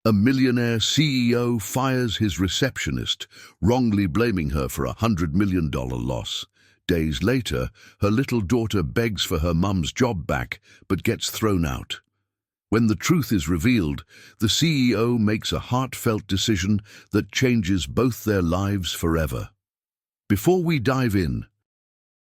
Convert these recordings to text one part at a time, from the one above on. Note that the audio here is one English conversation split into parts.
A millionaire CEO fires his receptionist, wrongly blaming her for $100 million loss. Days later, her little daughter begs for her mum's job back, but gets thrown out. When the truth is revealed, the CEO makes a heartfelt decision that changes both their lives forever. Before we dive in,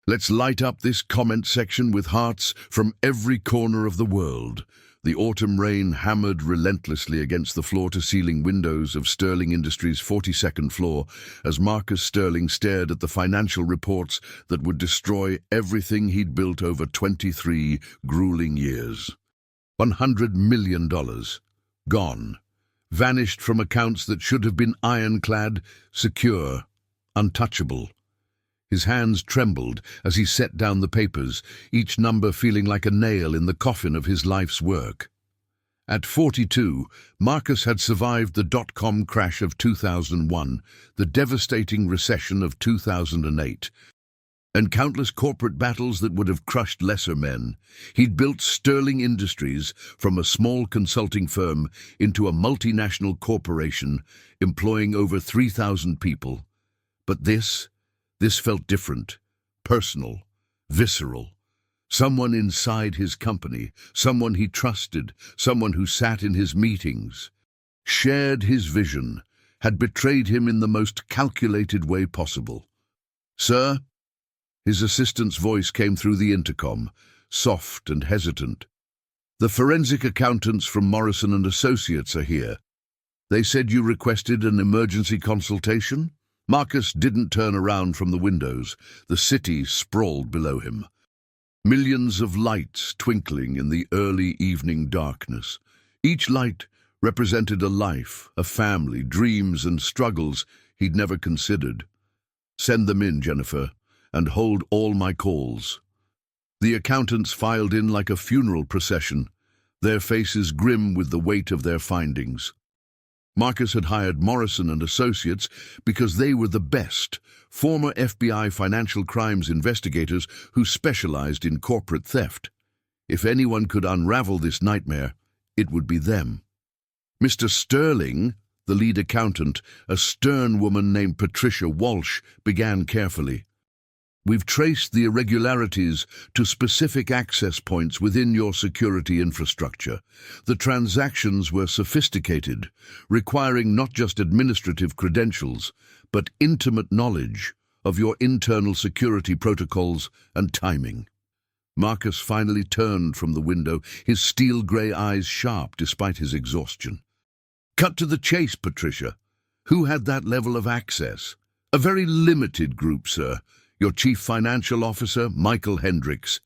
let's light up this comment section with hearts from every corner of the world. The autumn rain hammered relentlessly against the floor-to-ceiling windows of Sterling Industries' 42nd floor as Marcus Sterling stared at the financial reports that would destroy everything he'd built over 23 grueling years. $100 million. Gone. Vanished from accounts that should have been ironclad, secure, untouchable. His hands trembled as he set down the papers, each number feeling like a nail in the coffin of his life's work. At 42, Marcus had survived the dot-com crash of 2001, the devastating recession of 2008, and countless corporate battles that would have crushed lesser men. He'd built Sterling Industries from a small consulting firm into a multinational corporation, employing over 3,000 people. But this felt different, personal, visceral. Someone inside his company, someone he trusted, someone who sat in his meetings, shared his vision, had betrayed him in the most calculated way possible. "Sir?" His assistant's voice came through the intercom, soft and hesitant. "The forensic accountants from Morrison & Associates are here. They said you requested an emergency consultation?" Marcus didn't turn around from the windows. The city sprawled below him. Millions of lights twinkling in the early evening darkness. Each light represented a life, a family, dreams and struggles he'd never considered. "Send them in, Jennifer, and hold all my calls." The accountants filed in like a funeral procession, their faces grim with the weight of their findings. Marcus had hired Morrison & Associates because they were the best, former FBI financial crimes investigators who specialized in corporate theft. If anyone could unravel this nightmare, it would be them. Mr. Sterling, the lead accountant, a stern woman named Patricia Walsh, began carefully. "We've traced the irregularities to specific access points within your security infrastructure. The transactions were sophisticated, requiring not just administrative credentials, but intimate knowledge of your internal security protocols and timing." Marcus finally turned from the window, his steel-grey eyes sharp despite his exhaustion. "Cut to the chase, Patricia. Who had that level of access?" "A very limited group, sir. Your chief financial officer, Michael Hendricks,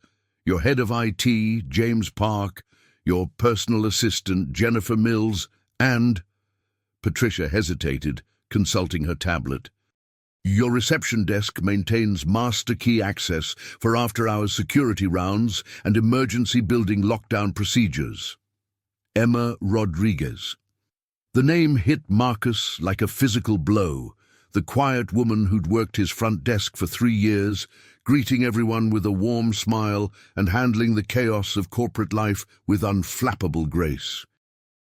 your head of IT, James Park, your personal assistant, Jennifer Mills, and—" Patricia hesitated, consulting her tablet. "Your reception desk maintains master key access for after-hours security rounds and emergency building lockdown procedures." Emma Rodriguez. The name hit Marcus like a physical blow. The quiet woman who'd worked his front desk for 3 years, greeting everyone with a warm smile and handling the chaos of corporate life with unflappable grace.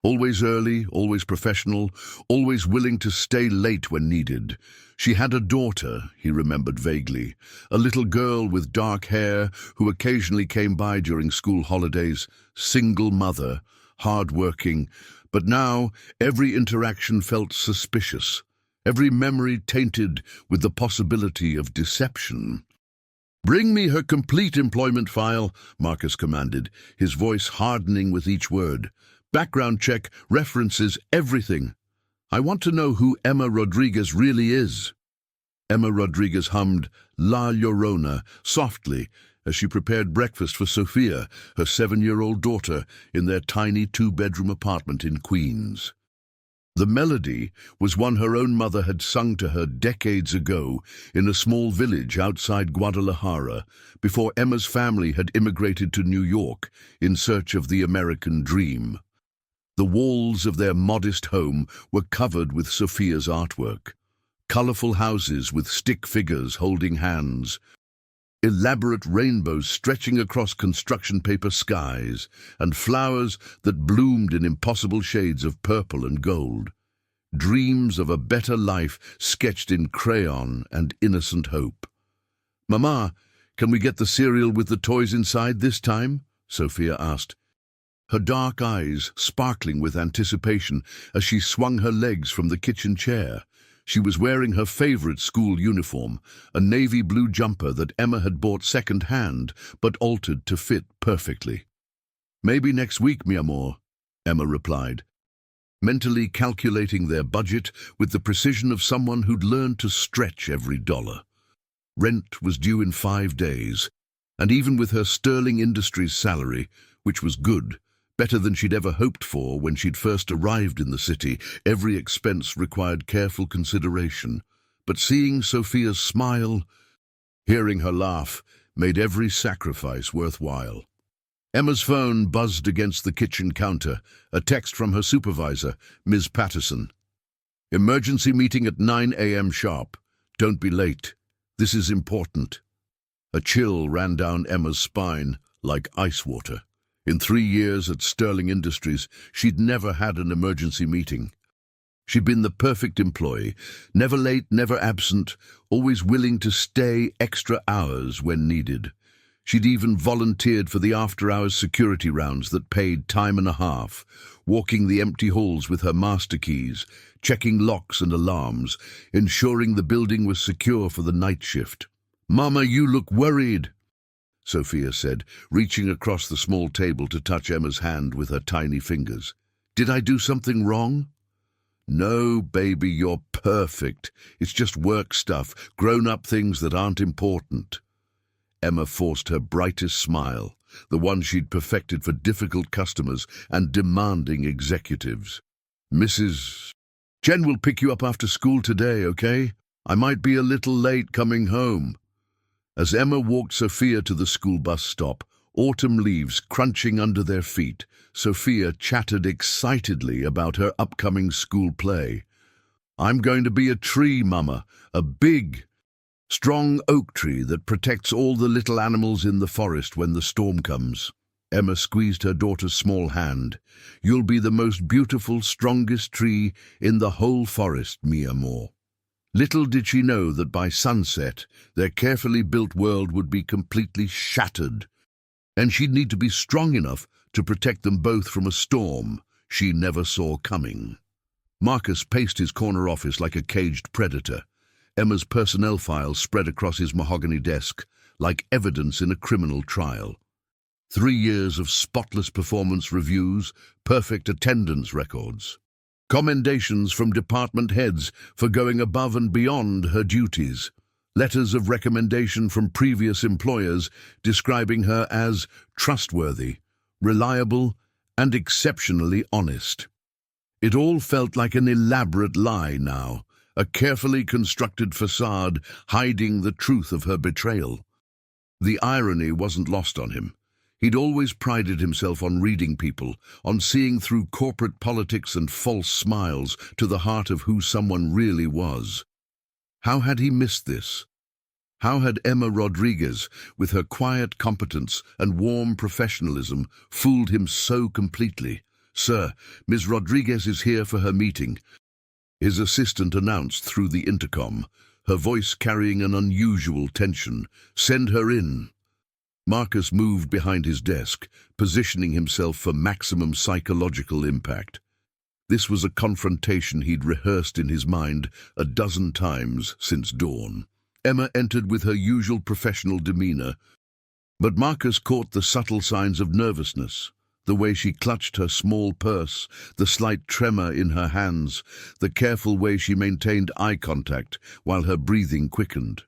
Always early, always professional, always willing to stay late when needed. She had a daughter, he remembered vaguely, a little girl with dark hair who occasionally came by during school holidays, single mother, hard-working, but now every interaction felt suspicious. Every memory tainted with the possibility of deception. "Bring me her complete employment file," Marcus commanded, his voice hardening with each word. "Background check, references, everything. I want to know who Emma Rodriguez really is." Emma Rodriguez hummed La Llorona softly as she prepared breakfast for Sophia, her 7-year-old daughter, in their tiny 2-bedroom apartment in Queens. The melody was one her own mother had sung to her decades ago in a small village outside Guadalajara, before Emma's family had immigrated to New York in search of the American dream. The walls of their modest home were covered with Sophia's artwork. Colorful houses with stick figures holding hands, elaborate rainbows stretching across construction paper skies, and flowers that bloomed in impossible shades of purple and gold. Dreams of a better life sketched in crayon and innocent hope. "Mama, can we get the cereal with the toys inside this time?" Sophia asked, her dark eyes sparkling with anticipation as she swung her legs from the kitchen chair. She was wearing her favorite school uniform, a navy blue jumper that Emma had bought second-hand but altered to fit perfectly. "Maybe next week, mi amor," Emma replied, mentally calculating their budget with the precision of someone who'd learned to stretch every dollar. Rent was due in 5 days, and even with her Sterling Industries salary, which was good, better than she'd ever hoped for when she'd first arrived in the city, every expense required careful consideration. But seeing Sophia's smile, hearing her laugh, made every sacrifice worthwhile. Emma's phone buzzed against the kitchen counter, a text from her supervisor, Ms. Patterson. "Emergency meeting at 9 a.m. sharp. Don't be late. This is important." A chill ran down Emma's spine like ice water. In 3 years at Sterling Industries, she'd never had an emergency meeting. She'd been the perfect employee, never late, never absent, always willing to stay extra hours when needed. She'd even volunteered for the after-hours security rounds that paid time and a half, walking the empty halls with her master keys, checking locks and alarms, ensuring the building was secure for the night shift. "Mama, you look worried," Sophia said, reaching across the small table to touch Emma's hand with her tiny fingers. "Did I do something wrong?" "No, baby, you're perfect. It's just work stuff, grown-up things that aren't important." Emma forced her brightest smile, the one she'd perfected for difficult customers and demanding executives. "Mrs. Jen will pick you up after school today, okay? I might be a little late coming home." As Emma walked Sophia to the school bus stop, autumn leaves crunching under their feet, Sophia chattered excitedly about her upcoming school play. "I'm going to be a tree, Mama, a big, strong oak tree that protects all the little animals in the forest when the storm comes." Emma squeezed her daughter's small hand. "You'll be the most beautiful, strongest tree in the whole forest, mi amor." Little did she know that by sunset, their carefully built world would be completely shattered, and she'd need to be strong enough to protect them both from a storm she never saw coming. Marcus paced his corner office like a caged predator. Emma's personnel files spread across his mahogany desk like evidence in a criminal trial. 3 years of spotless performance reviews, perfect attendance records. Commendations from department heads for going above and beyond her duties. Letters of recommendation from previous employers describing her as trustworthy, reliable, and exceptionally honest. It all felt like an elaborate lie now, a carefully constructed facade hiding the truth of her betrayal. The irony wasn't lost on him. He'd always prided himself on reading people, on seeing through corporate politics and false smiles to the heart of who someone really was. How had he missed this? How had Emma Rodriguez, with her quiet competence and warm professionalism, fooled him so completely? "Sir, Ms. Rodriguez is here for her meeting," his assistant announced through the intercom, her voice carrying an unusual tension. "Send her in." Marcus moved behind his desk, positioning himself for maximum psychological impact. This was a confrontation he'd rehearsed in his mind a dozen times since dawn. Emma entered with her usual professional demeanor, but Marcus caught the subtle signs of nervousness, the way she clutched her small purse, the slight tremor in her hands, the careful way she maintained eye contact while her breathing quickened.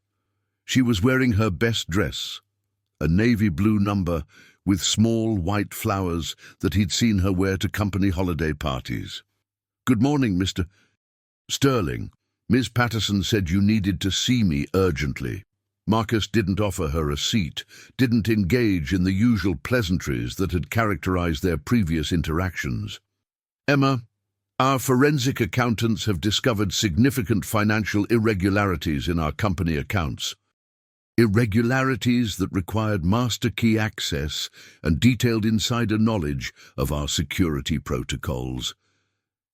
She was wearing her best dress, a navy blue number with small white flowers that he'd seen her wear to company holiday parties. "Good morning, Mr. Sterling. Ms. Patterson said you needed to see me urgently." Marcus didn't offer her a seat, didn't engage in the usual pleasantries that had characterized their previous interactions. "Emma, our forensic accountants have discovered significant financial irregularities in our company accounts. irregularities that required master key access and detailed insider knowledge of our security protocols.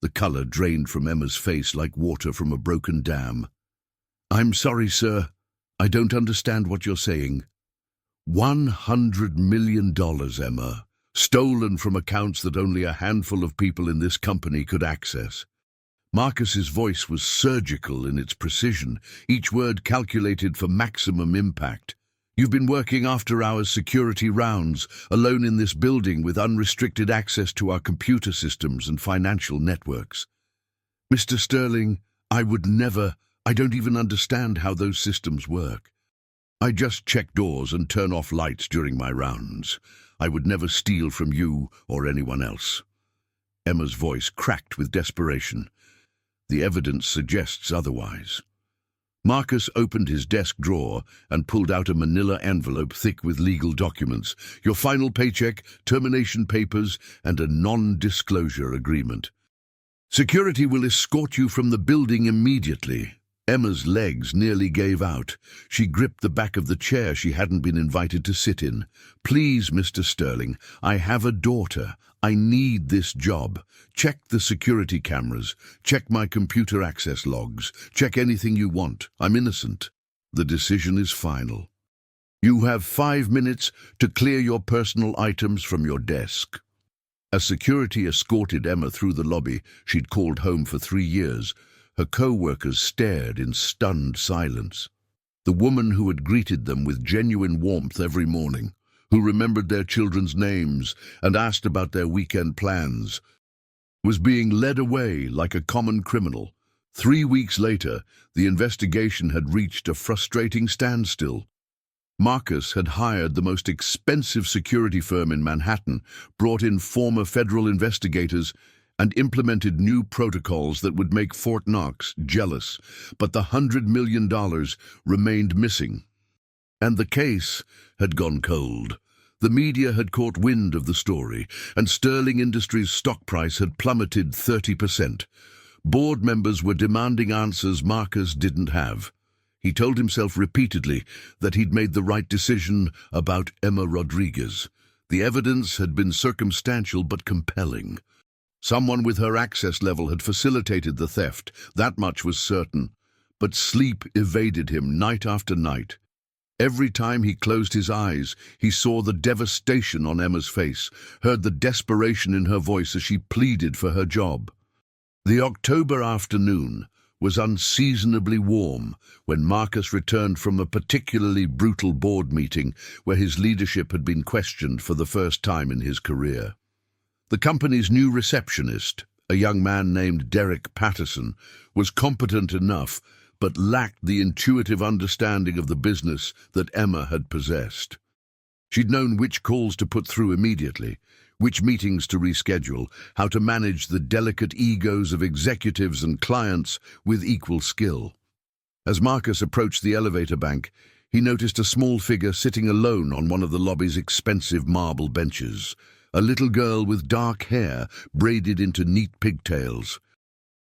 The color drained from Emma's face like water from a broken dam. "I'm sorry, sir. I don't understand what you're saying." $100 million, Emma, stolen from accounts that only a handful of people in this company could access. Marcus's voice was surgical in its precision, each word calculated for maximum impact. "You've been working after-hours security rounds, alone in this building with unrestricted access to our computer systems and financial networks." "Mr. Sterling, I don't even understand how those systems work. I just check doors and turn off lights during my rounds. I would never steal from you or anyone else." Emma's voice cracked with desperation. The evidence suggests otherwise. Marcus opened his desk drawer and pulled out a manila envelope thick with legal documents, your final paycheck, termination papers, and a non-disclosure agreement. "Security will escort you from the building immediately." Emma's legs nearly gave out. She gripped the back of the chair she hadn't been invited to sit in. "Please, Mr. Sterling, I have a daughter. I need this job. Check the security cameras. Check my computer access logs. Check anything you want. I'm innocent. The decision is final. You have 5 minutes to clear your personal items from your desk." As security escorted Emma through the lobby she'd called home for 3 years, her co-workers stared in stunned silence. The woman who had greeted them with genuine warmth every morning, who remembered their children's names and asked about their weekend plans, was being led away like a common criminal. 3 weeks later, the investigation had reached a frustrating standstill. Marcus had hired the most expensive security firm in Manhattan, brought in former federal investigators, and implemented new protocols that would make Fort Knox jealous, but the $100 million remained missing. And the case had gone cold. The media had caught wind of the story, and Sterling Industries' stock price had plummeted 30%. Board members were demanding answers Marcus didn't have. He told himself repeatedly that he'd made the right decision about Emma Rodriguez. The evidence had been circumstantial but compelling. Someone with her access level had facilitated the theft, that much was certain. But sleep evaded him night after night. Every time he closed his eyes, he saw the devastation on Emma's face, heard the desperation in her voice as she pleaded for her job. The October afternoon was unseasonably warm when Marcus returned from a particularly brutal board meeting where his leadership had been questioned for the first time in his career. The company's new receptionist, a young man named Derek Patterson, was competent enough but lacked the intuitive understanding of the business that Emma had possessed. She'd known which calls to put through immediately, which meetings to reschedule, how to manage the delicate egos of executives and clients with equal skill. As Marcus approached the elevator bank, he noticed a small figure sitting alone on one of the lobby's expensive marble benches, a little girl with dark hair braided into neat pigtails.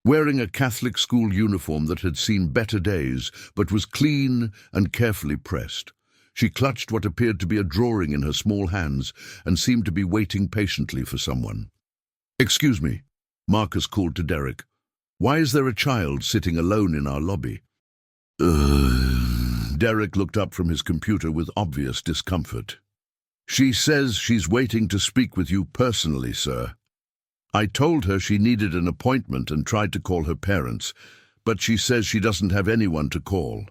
Wearing a Catholic school uniform that had seen better days but was clean and carefully pressed. She clutched what appeared to be a drawing in her small hands and seemed to be waiting patiently for someone. "Excuse me," Marcus called to Derek. "Why is there a child sitting alone in our lobby?" Derek looked up from his computer with obvious discomfort. "She says she's waiting to speak with you personally, sir. I told her she needed an appointment and tried to call her parents, but she says she doesn't have anyone to call.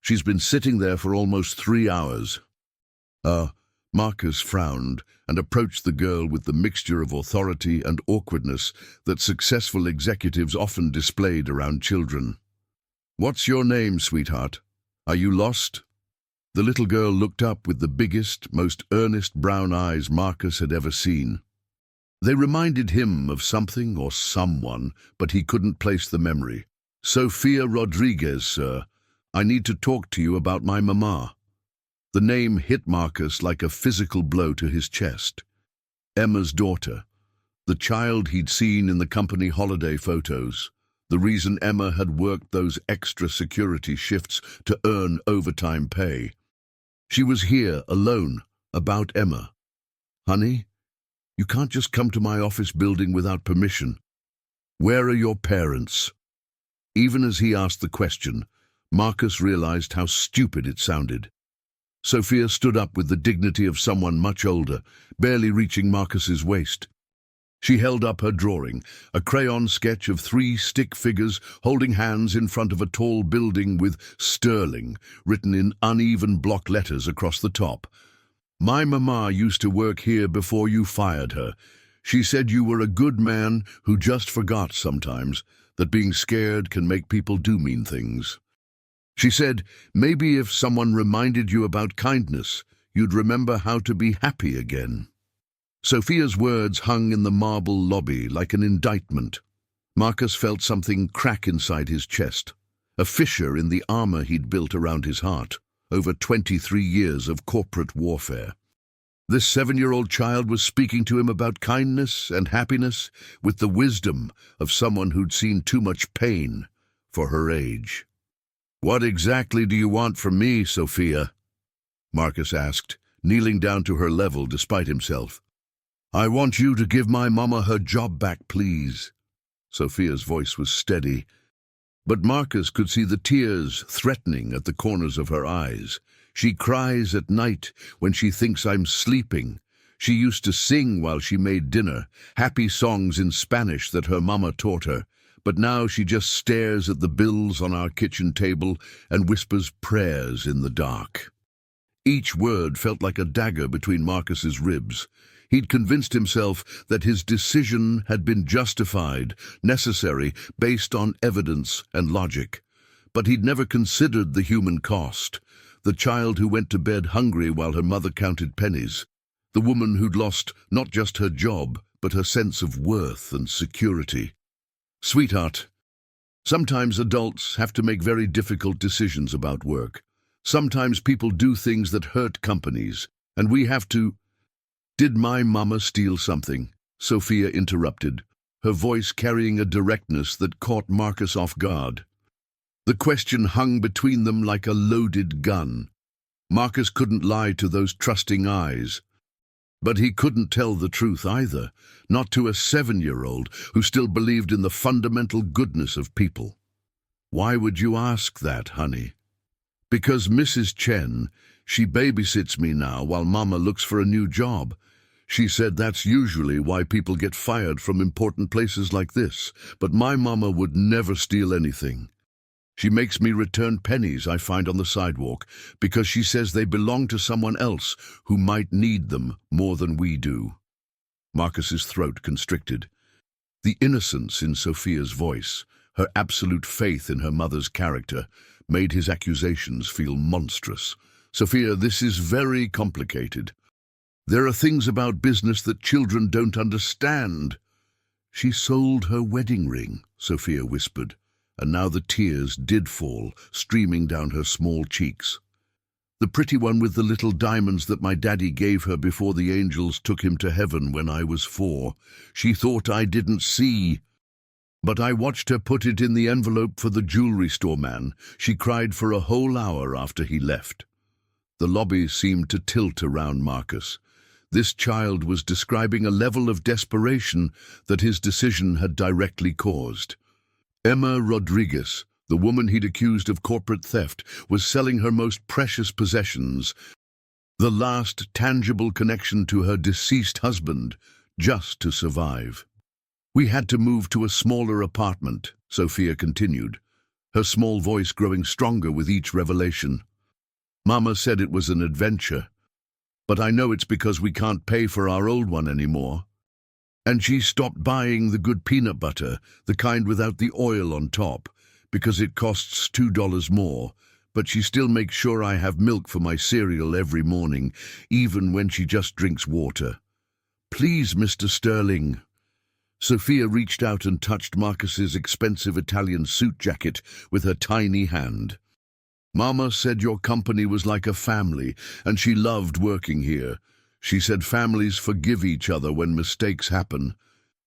She's been sitting there for almost 3 hours. Marcus frowned and approached the girl with the mixture of authority and awkwardness that successful executives often displayed around children. "What's your name, sweetheart? Are you lost?" The little girl looked up with the biggest, most earnest brown eyes Marcus had ever seen. They reminded him of something or someone, but he couldn't place the memory. "Sophia Rodriguez, sir. I need to talk to you about my mama." The name hit Marcus like a physical blow to his chest. Emma's daughter, the child he'd seen in the company holiday photos, The reason Emma had worked those extra security shifts to earn overtime pay. She was here alone about Emma. Honey, you can't just come to my office building without permission. Where are your parents? Even as he asked the question, Marcus realized how stupid it sounded. Sophia stood up with the dignity of someone much older, barely reaching Marcus's waist. She held up her drawing, a crayon sketch of 3 stick figures holding hands in front of a tall building with Sterling written in uneven block letters across the top. My mama used to work here before you fired her. She said you were a good man who just forgot sometimes that being scared can make people do mean things. She said, maybe if someone reminded you about kindness, you'd remember how to be happy again. Sophia's words hung in the marble lobby like an indictment. Marcus felt something crack inside his chest, a fissure in the armor he'd built around his heart, over 23 years of corporate warfare. This 7-year-old child was speaking to him about kindness and happiness with the wisdom of someone who'd seen too much pain for her age. What exactly do you want from me, Sophia? Marcus asked, kneeling down to her level despite himself. I want you to give my mama her job back, please. Sophia's voice was steady, but Marcus could see the tears threatening at the corners of her eyes. She cries at night when she thinks I'm sleeping. She used to sing while she made dinner, happy songs in Spanish that her mama taught her, but now she just stares at the bills on our kitchen table and whispers prayers in the dark. Each word felt like a dagger between Marcus's ribs. He'd convinced himself that his decision had been justified, necessary, based on evidence and logic. But he'd never considered the human cost. The child who went to bed hungry while her mother counted pennies. The woman who'd lost not just her job, but her sense of worth and security. Sweetheart, sometimes adults have to make very difficult decisions about work. Sometimes people do things that hurt companies, and we have to... Did my mama steal something? Sophia interrupted, her voice carrying a directness that caught Marcus off guard. The question hung between them like a loaded gun. Marcus couldn't lie to those trusting eyes. But he couldn't tell the truth either, not to a 7-year-old who still believed in the fundamental goodness of people. Why would you ask that, honey? Because Mrs. Chen, she babysits me now while Mama looks for a new job. She said that's usually why people get fired from important places like this, but my mama would never steal anything. She makes me return pennies I find on the sidewalk because she says they belong to someone else who might need them more than we do. Marcus's throat constricted. The innocence in Sophia's voice, her absolute faith in her mother's character, made his accusations feel monstrous. Sophia, this is very complicated. There are things about business that children don't understand. She sold her wedding ring, Sophia whispered, and now the tears did fall, streaming down her small cheeks. The pretty one with the little diamonds that my daddy gave her before the angels took him to heaven when I was 4. She thought I didn't see. But I watched her put it in the envelope for the jewelry store man. She cried for a whole hour after he left. The lobby seemed to tilt around Marcus. This child was describing a level of desperation that his decision had directly caused. Emma Rodriguez, the woman he'd accused of corporate theft, was selling her most precious possessions, the last tangible connection to her deceased husband, just to survive. We had to move to a smaller apartment, Sophia continued, her small voice growing stronger with each revelation. Mama said it was an adventure, but I know it's because we can't pay for our old one anymore. And she stopped buying the good peanut butter, the kind without the oil on top, because it costs $2 more, but she still makes sure I have milk for my cereal every morning, even when she just drinks water. Please, Mr. Sterling. Sophia reached out and touched Marcus's expensive Italian suit jacket with her tiny hand. Mama said your company was like a family, and she loved working here. She said families forgive each other when mistakes happen.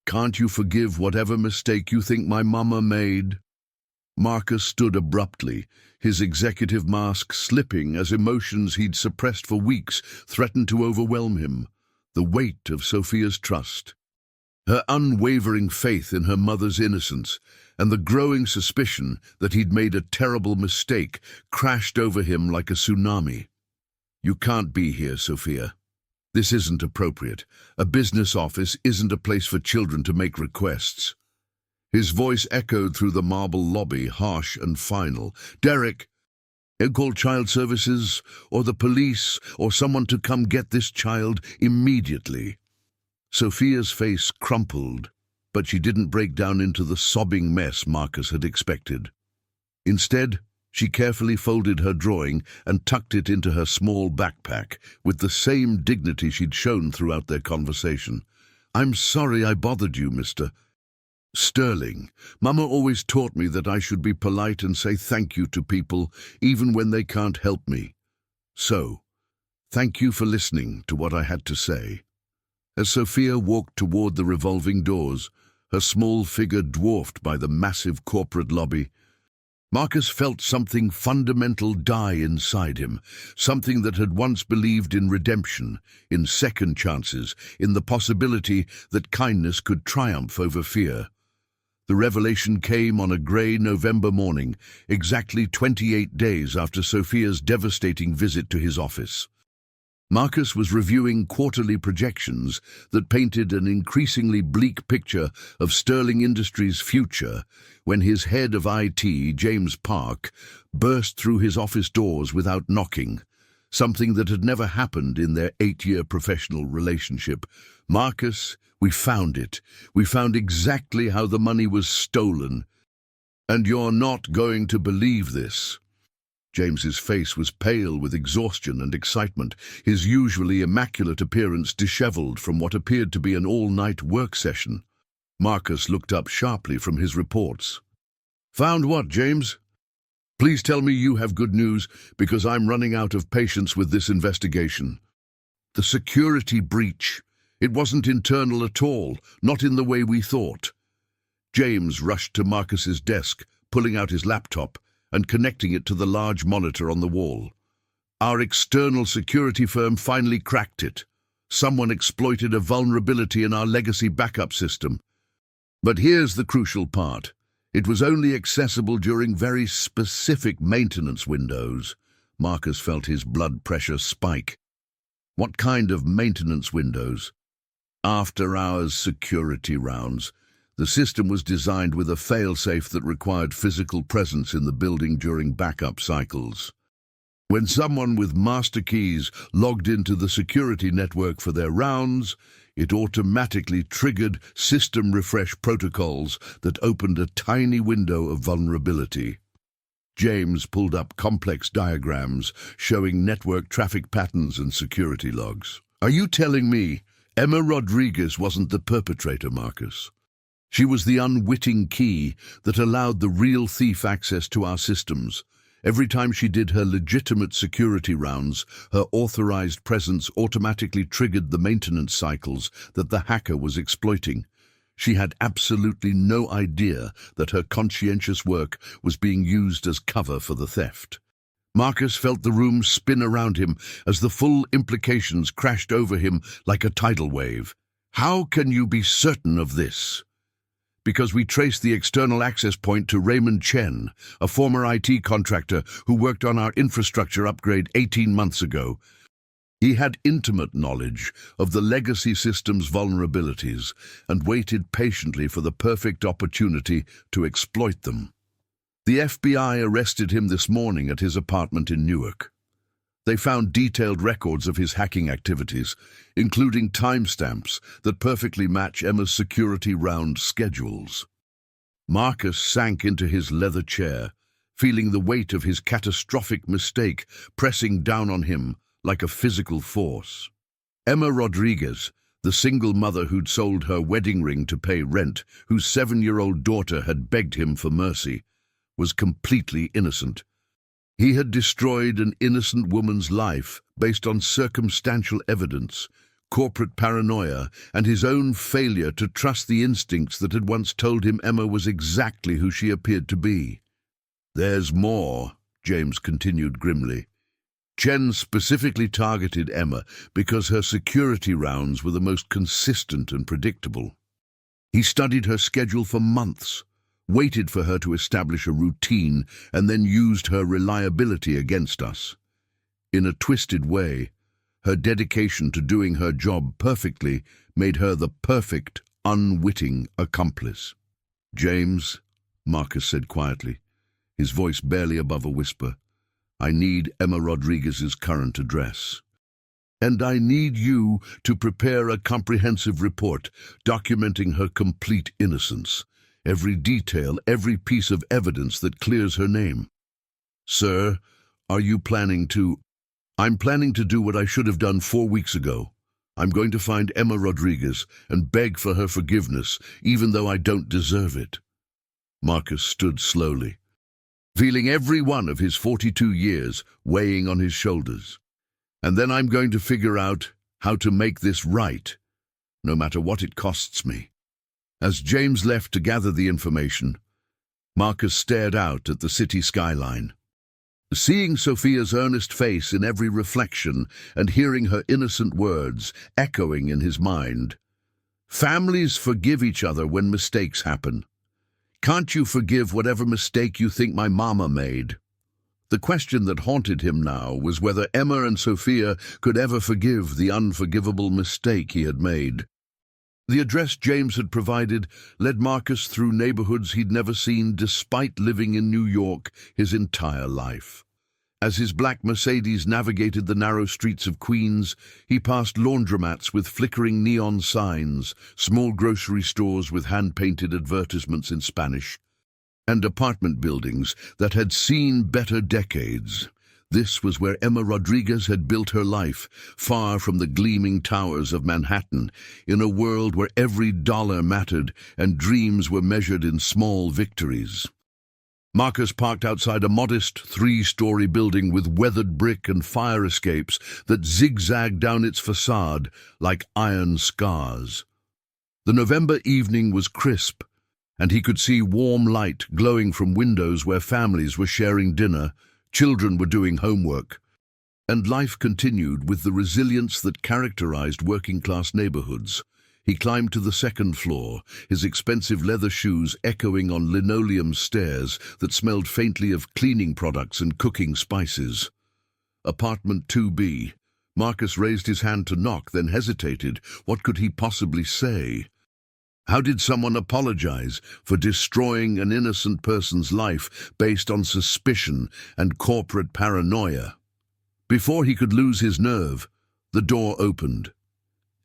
Can't you forgive whatever mistake you think my mama made?" Marcus stood abruptly, his executive mask slipping as emotions he'd suppressed for weeks threatened to overwhelm him. The weight of Sophia's trust, her unwavering faith in her mother's innocence, and the growing suspicion that he'd made a terrible mistake crashed over him like a tsunami. "You can't be here, Sophia. This isn't appropriate. A business office isn't a place for children to make requests." His voice echoed through the marble lobby, harsh and final. "Derek, call child services, or the police, or someone to come get this child immediately." Sophia's face crumpled, but she didn't break down into the sobbing mess Marcus had expected. Instead, she carefully folded her drawing and tucked it into her small backpack, with the same dignity she'd shown throughout their conversation. "I'm sorry I bothered you, Mr. Sterling. Mama always taught me that I should be polite and say thank you to people, even when they can't help me. So, thank you for listening to what I had to say." As Sophia walked toward the revolving doors, her small figure dwarfed by the massive corporate lobby, Marcus felt something fundamental die inside him, something that had once believed in redemption, in second chances, in the possibility that kindness could triumph over fear. The revelation came on a grey November morning, exactly 28 days after Sophia's devastating visit to his office. Marcus was reviewing quarterly projections that painted an increasingly bleak picture of Sterling Industries' future when his head of IT, James Park, burst through his office doors without knocking, something that had never happened in their 8-year professional relationship. "Marcus, we found it. We found exactly how the money was stolen. And you're not going to believe this." James's face was pale with exhaustion and excitement, his usually immaculate appearance disheveled from what appeared to be an all-night work session. Marcus looked up sharply from his reports. "Found what, James? Please tell me you have good news, because I'm running out of patience with this investigation." "The security breach. It wasn't internal at all, not in the way we thought." James rushed to Marcus's desk, pulling out his laptop and connecting it to the large monitor on the wall. "Our external security firm finally cracked it. Someone exploited a vulnerability in our legacy backup system. But here's the crucial part. It was only accessible during very specific maintenance windows." Marcus felt his blood pressure spike. "What kind of maintenance windows?" "After-hours security rounds. The system was designed with a fail-safe that required physical presence in the building during backup cycles. When someone with master keys logged into the security network for their rounds, it automatically triggered system refresh protocols that opened a tiny window of vulnerability." James pulled up complex diagrams showing network traffic patterns and security logs. "Are you telling me Emma Rodriguez wasn't the perpetrator, Marcus? She was the unwitting key that allowed the real thief access to our systems. Every time she did her legitimate security rounds, her authorized presence automatically triggered the maintenance cycles that the hacker was exploiting. She had absolutely no idea that her conscientious work was being used as cover for the theft." Marcus felt the room spin around him as the full implications crashed over him like a tidal wave. "How can you be certain of this?" "Because we traced the external access point to Raymond Chen, a former IT contractor who worked on our infrastructure upgrade 18 months ago. He had intimate knowledge of the legacy system's vulnerabilities and waited patiently for the perfect opportunity to exploit them. The FBI arrested him this morning at his apartment in Newark. They found detailed records of his hacking activities, including timestamps that perfectly match Emma's security round schedules." Marcus sank into his leather chair, feeling the weight of his catastrophic mistake pressing down on him like a physical force. Emma Rodriguez, the single mother who'd sold her wedding ring to pay rent, whose 7-year-old daughter had begged him for mercy, was completely innocent. He had destroyed an innocent woman's life based on circumstantial evidence, corporate paranoia, and his own failure to trust the instincts that had once told him Emma was exactly who she appeared to be. "There's more," James continued grimly. "Chen specifically targeted Emma because her security rounds were the most consistent and predictable. He studied her schedule for months, waited for her to establish a routine, and then used her reliability against us. In a twisted way, her dedication to doing her job perfectly made her the perfect, unwitting accomplice." "James," Marcus said quietly, his voice barely above a whisper, "I need Emma Rodriguez's current address. And I need you to prepare a comprehensive report documenting her complete innocence, every detail, every piece of evidence that clears her name." "Sir, are you planning to—" "I'm planning to do what I should have done 4 weeks ago. I'm going to find Emma Rodriguez and beg for her forgiveness, even though I don't deserve it." Marcus stood slowly, feeling every one of his 42 years weighing on his shoulders. "And then I'm going to figure out how to make this right, no matter what it costs me." As James left to gather the information, Marcus stared out at the city skyline. Seeing Sophia's earnest face in every reflection and hearing her innocent words echoing in his mind, "Families forgive each other when mistakes happen. Can't you forgive whatever mistake you think my mama made?" The question that haunted him now was whether Emma and Sophia could ever forgive the unforgivable mistake he had made. The address James had provided led Marcus through neighborhoods he'd never seen despite living in New York his entire life. As his black Mercedes navigated the narrow streets of Queens, he passed laundromats with flickering neon signs, small grocery stores with hand-painted advertisements in Spanish, and apartment buildings that had seen better decades. This was where Emma Rodriguez had built her life, far from the gleaming towers of Manhattan, in a world where every dollar mattered and dreams were measured in small victories. Marcus parked outside a modest 3-story building with weathered brick and fire escapes that zigzagged down its facade like iron scars. The November evening was crisp, and he could see warm light glowing from windows where families were sharing dinner, children were doing homework, and life continued with the resilience that characterized working-class neighborhoods. He climbed to the 2nd floor, his expensive leather shoes echoing on linoleum stairs that smelled faintly of cleaning products and cooking spices. Apartment 2B. Marcus raised his hand to knock, then hesitated. What could he possibly say? How did someone apologize for destroying an innocent person's life based on suspicion and corporate paranoia? Before he could lose his nerve, the door opened.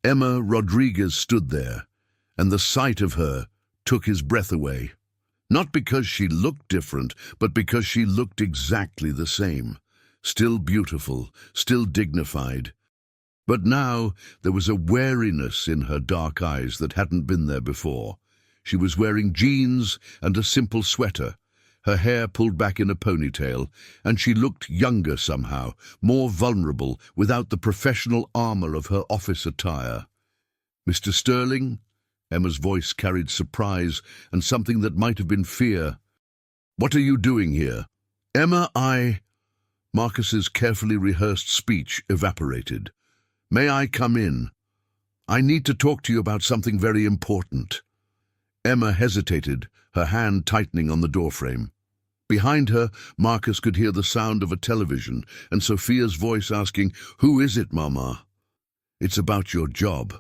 Emma Rodriguez stood there, and the sight of her took his breath away. Not because she looked different, but because she looked exactly the same. Still beautiful, still dignified. But now there was a wariness in her dark eyes that hadn't been there before. She was wearing jeans and a simple sweater, her hair pulled back in a ponytail, and she looked younger somehow, more vulnerable, without the professional armor of her office attire. "Mr. Sterling?" Emma's voice carried surprise and something that might have been fear. "What are you doing here?" "Emma, Marcus's carefully rehearsed speech evaporated. "May I come in? I need to talk to you about something very important." Emma hesitated, her hand tightening on the doorframe. Behind her, Marcus could hear the sound of a television and Sophia's voice asking, "Who is it, Mama?" "It's about your job,"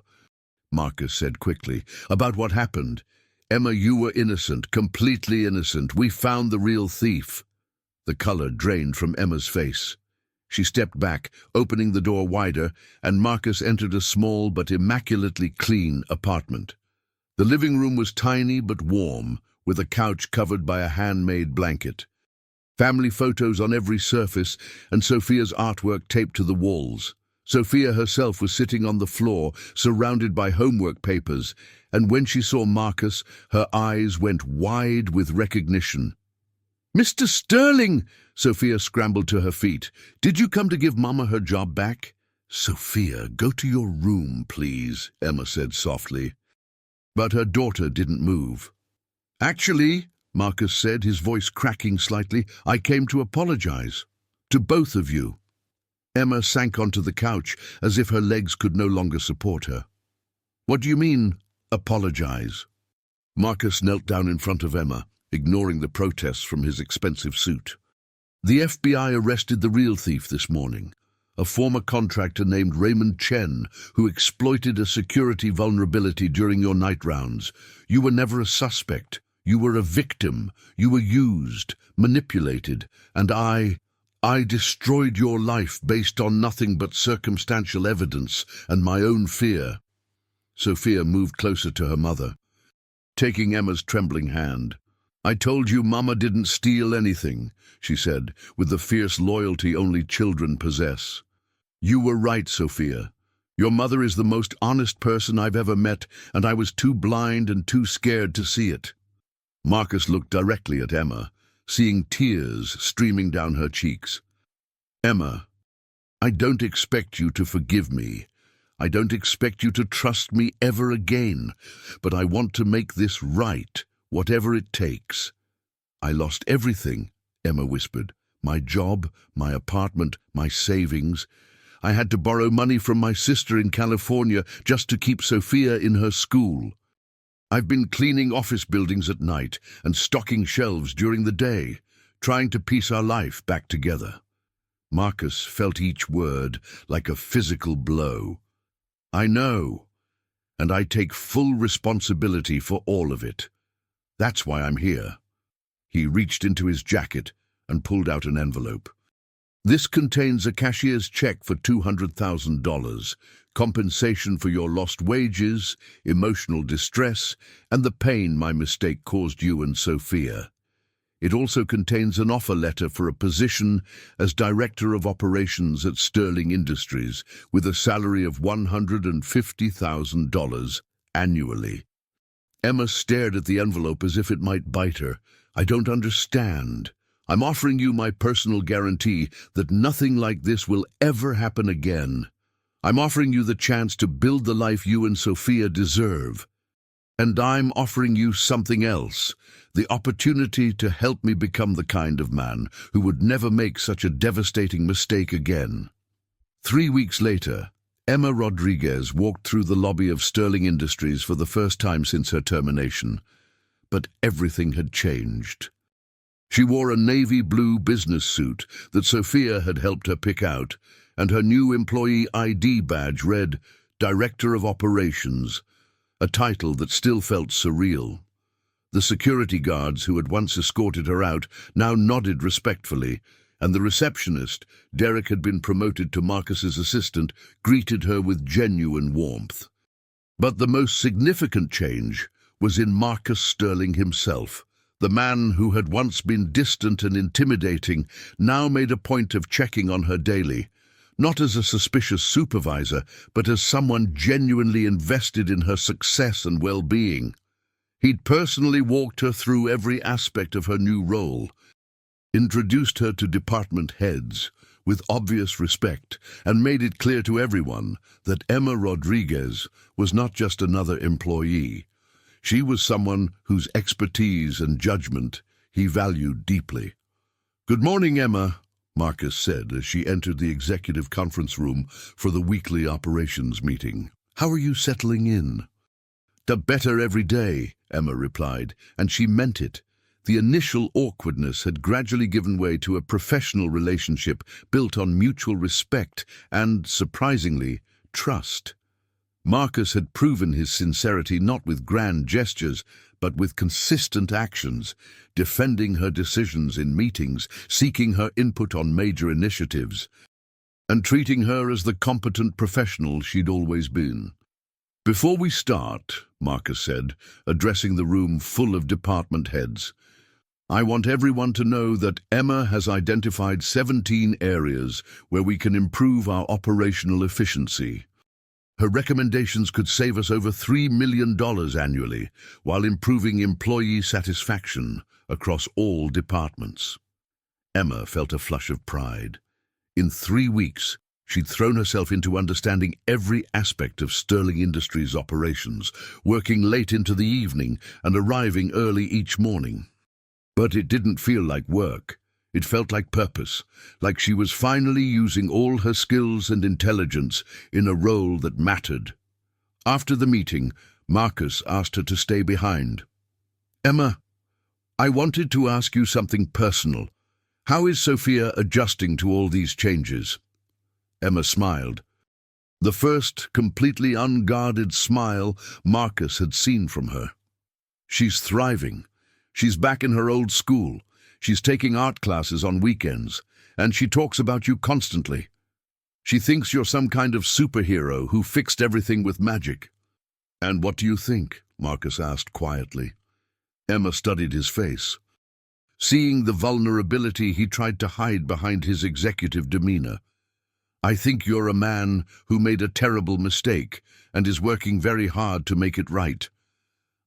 Marcus said quickly. "About what happened. Emma, you were innocent, completely innocent. We found the real thief." The color drained from Emma's face. She stepped back, opening the door wider, and Marcus entered a small but immaculately clean apartment. The living room was tiny but warm, with a couch covered by a handmade blanket. Family photos on every surface, and Sophia's artwork taped to the walls. Sophia herself was sitting on the floor, surrounded by homework papers, and when she saw Marcus, her eyes went wide with recognition. "Mr. Sterling!" Sophia scrambled to her feet. "Did you come to give Mama her job back?" "Sophia, go to your room, please," Emma said softly. But her daughter didn't move. "Actually," Marcus said, his voice cracking slightly, "I came to apologize. To both of you." Emma sank onto the couch as if her legs could no longer support her. "What do you mean, apologize?" Marcus knelt down in front of Emma, ignoring the protests from his expensive suit. "The FBI arrested the real thief this morning, a former contractor named Raymond Chen, who exploited a security vulnerability during your night rounds. You were never a suspect. You were a victim. You were used, manipulated, and I destroyed your life based on nothing but circumstantial evidence and my own fear." Sophia moved closer to her mother, taking Emma's trembling hand. "I told you Mama didn't steal anything," she said, with the fierce loyalty only children possess. "You were right, Sophia. Your mother is the most honest person I've ever met, and I was too blind and too scared to see it." Marcus looked directly at Emma, seeing tears streaming down her cheeks. "Emma, I don't expect you to forgive me. I don't expect you to trust me ever again, but I want to make this right, whatever it takes." "I lost everything," Emma whispered. "My job, my apartment, my savings. I had to borrow money from my sister in California just to keep Sophia in her school. I've been cleaning office buildings at night and stocking shelves during the day, trying to piece our life back together." Marcus felt each word like a physical blow. "I know, and I take full responsibility for all of it. That's why I'm here." He reached into his jacket and pulled out an envelope. "This contains a cashier's check for $200,000, compensation for your lost wages, emotional distress, and the pain my mistake caused you and Sophia. It also contains an offer letter for a position as Director of Operations at Sterling Industries, with a salary of $150,000 annually." Emma stared at the envelope as if it might bite her. "I don't understand. I'm offering you my personal guarantee that nothing like this will ever happen again. I'm offering you the chance to build the life you and Sophia deserve. And I'm offering you something else, the opportunity to help me become the kind of man who would never make such a devastating mistake again." 3 weeks later, Emma Rodriguez walked through the lobby of Sterling Industries for the first time since her termination. But everything had changed. She wore a navy blue business suit that Sophia had helped her pick out, and her new employee ID badge read Director of Operations, a title that still felt surreal. The security guards who had once escorted her out now nodded respectfully, and the receptionist, Derek had been promoted to Marcus's assistant, greeted her with genuine warmth. But the most significant change was in Marcus Sterling himself. The man who had once been distant and intimidating now made a point of checking on her daily, not as a suspicious supervisor, but as someone genuinely invested in her success and well-being. He'd personally walked her through every aspect of her new role, introduced her to department heads with obvious respect, and made it clear to everyone that Emma Rodriguez was not just another employee. She was someone whose expertise and judgment he valued deeply. "Good morning, Emma," Marcus said as she entered the executive conference room for the weekly operations meeting. "How are you settling in?" Better every day," Emma replied, and she meant it. The initial awkwardness had gradually given way to a professional relationship built on mutual respect and, surprisingly, trust. Marcus had proven his sincerity not with grand gestures, but with consistent actions, defending her decisions in meetings, seeking her input on major initiatives, and treating her as the competent professional she'd always been. "Before we start," Marcus said, addressing the room full of department heads, "I want everyone to know that Emma has identified 17 areas where we can improve our operational efficiency. Her recommendations could save us over $3 million annually, while improving employee satisfaction across all departments." Emma felt a flush of pride. In 3 weeks, She'd thrown herself into understanding every aspect of Sterling Industries' operations, working late into the evening and arriving early each morning. But it didn't feel like work. It felt like purpose, like she was finally using all her skills and intelligence in a role that mattered. After the meeting, Marcus asked her to stay behind. "Emma, I wanted to ask you something personal. How is Sophia adjusting to all these changes?" Emma smiled. The first completely unguarded smile Marcus had seen from her. "She's thriving. She's back in her old school. She's taking art classes on weekends, and she talks about you constantly. She thinks you're some kind of superhero who fixed everything with magic." "And what do you think?" Marcus asked quietly. Emma studied his face. Seeing the vulnerability he tried to hide behind his executive demeanor. "I think you're a man who made a terrible mistake and is working very hard to make it right.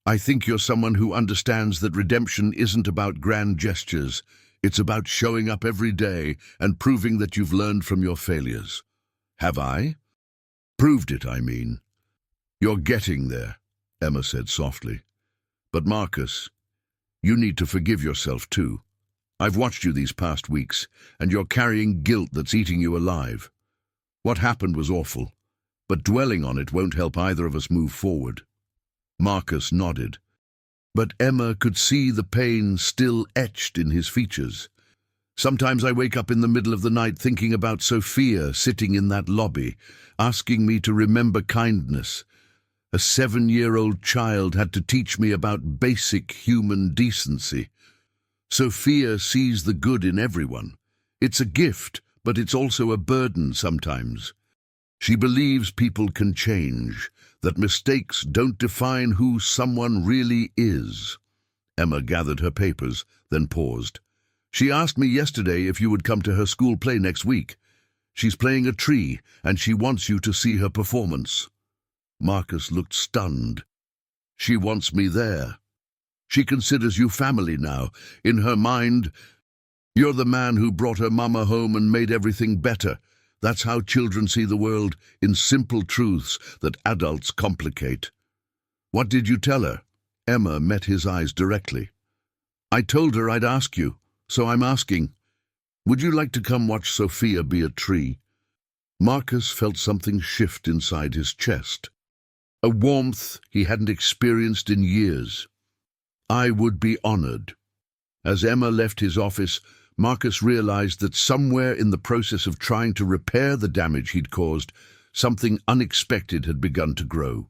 I think you're someone who understands that redemption isn't about grand gestures. It's about showing up every day and proving that you've learned from your failures." "Have I?" "Proved it, I mean." "You're getting there," Emma said softly. "But Marcus, you need to forgive yourself too. I've watched you these past weeks, and you're carrying guilt that's eating you alive. What happened was awful, but dwelling on it won't help either of us move forward." Marcus nodded, but Emma could see the pain still etched in his features. "Sometimes I wake up in the middle of the night thinking about Sophia sitting in that lobby, asking me to remember kindness. A 7-year-old child had to teach me about basic human decency. Sophia sees the good in everyone. It's a gift, but it's also a burden sometimes. She believes people can change, that mistakes don't define who someone really is." Emma gathered her papers, then paused. "She asked me yesterday if you would come to her school play next week. She's playing a tree, and she wants you to see her performance." Marcus looked stunned. "She wants me there. She considers you family now. In her mind, you're the man who brought her mama home and made everything better. That's how children see the world, in simple truths that adults complicate." "What did you tell her?" Emma met his eyes directly. "I told her I'd ask you, so I'm asking. Would you like to come watch Sophia be a tree?" Marcus felt something shift inside his chest. A warmth he hadn't experienced in years. "I would be honored." As Emma left his office, Marcus realized that somewhere in the process of trying to repair the damage he'd caused, something unexpected had begun to grow.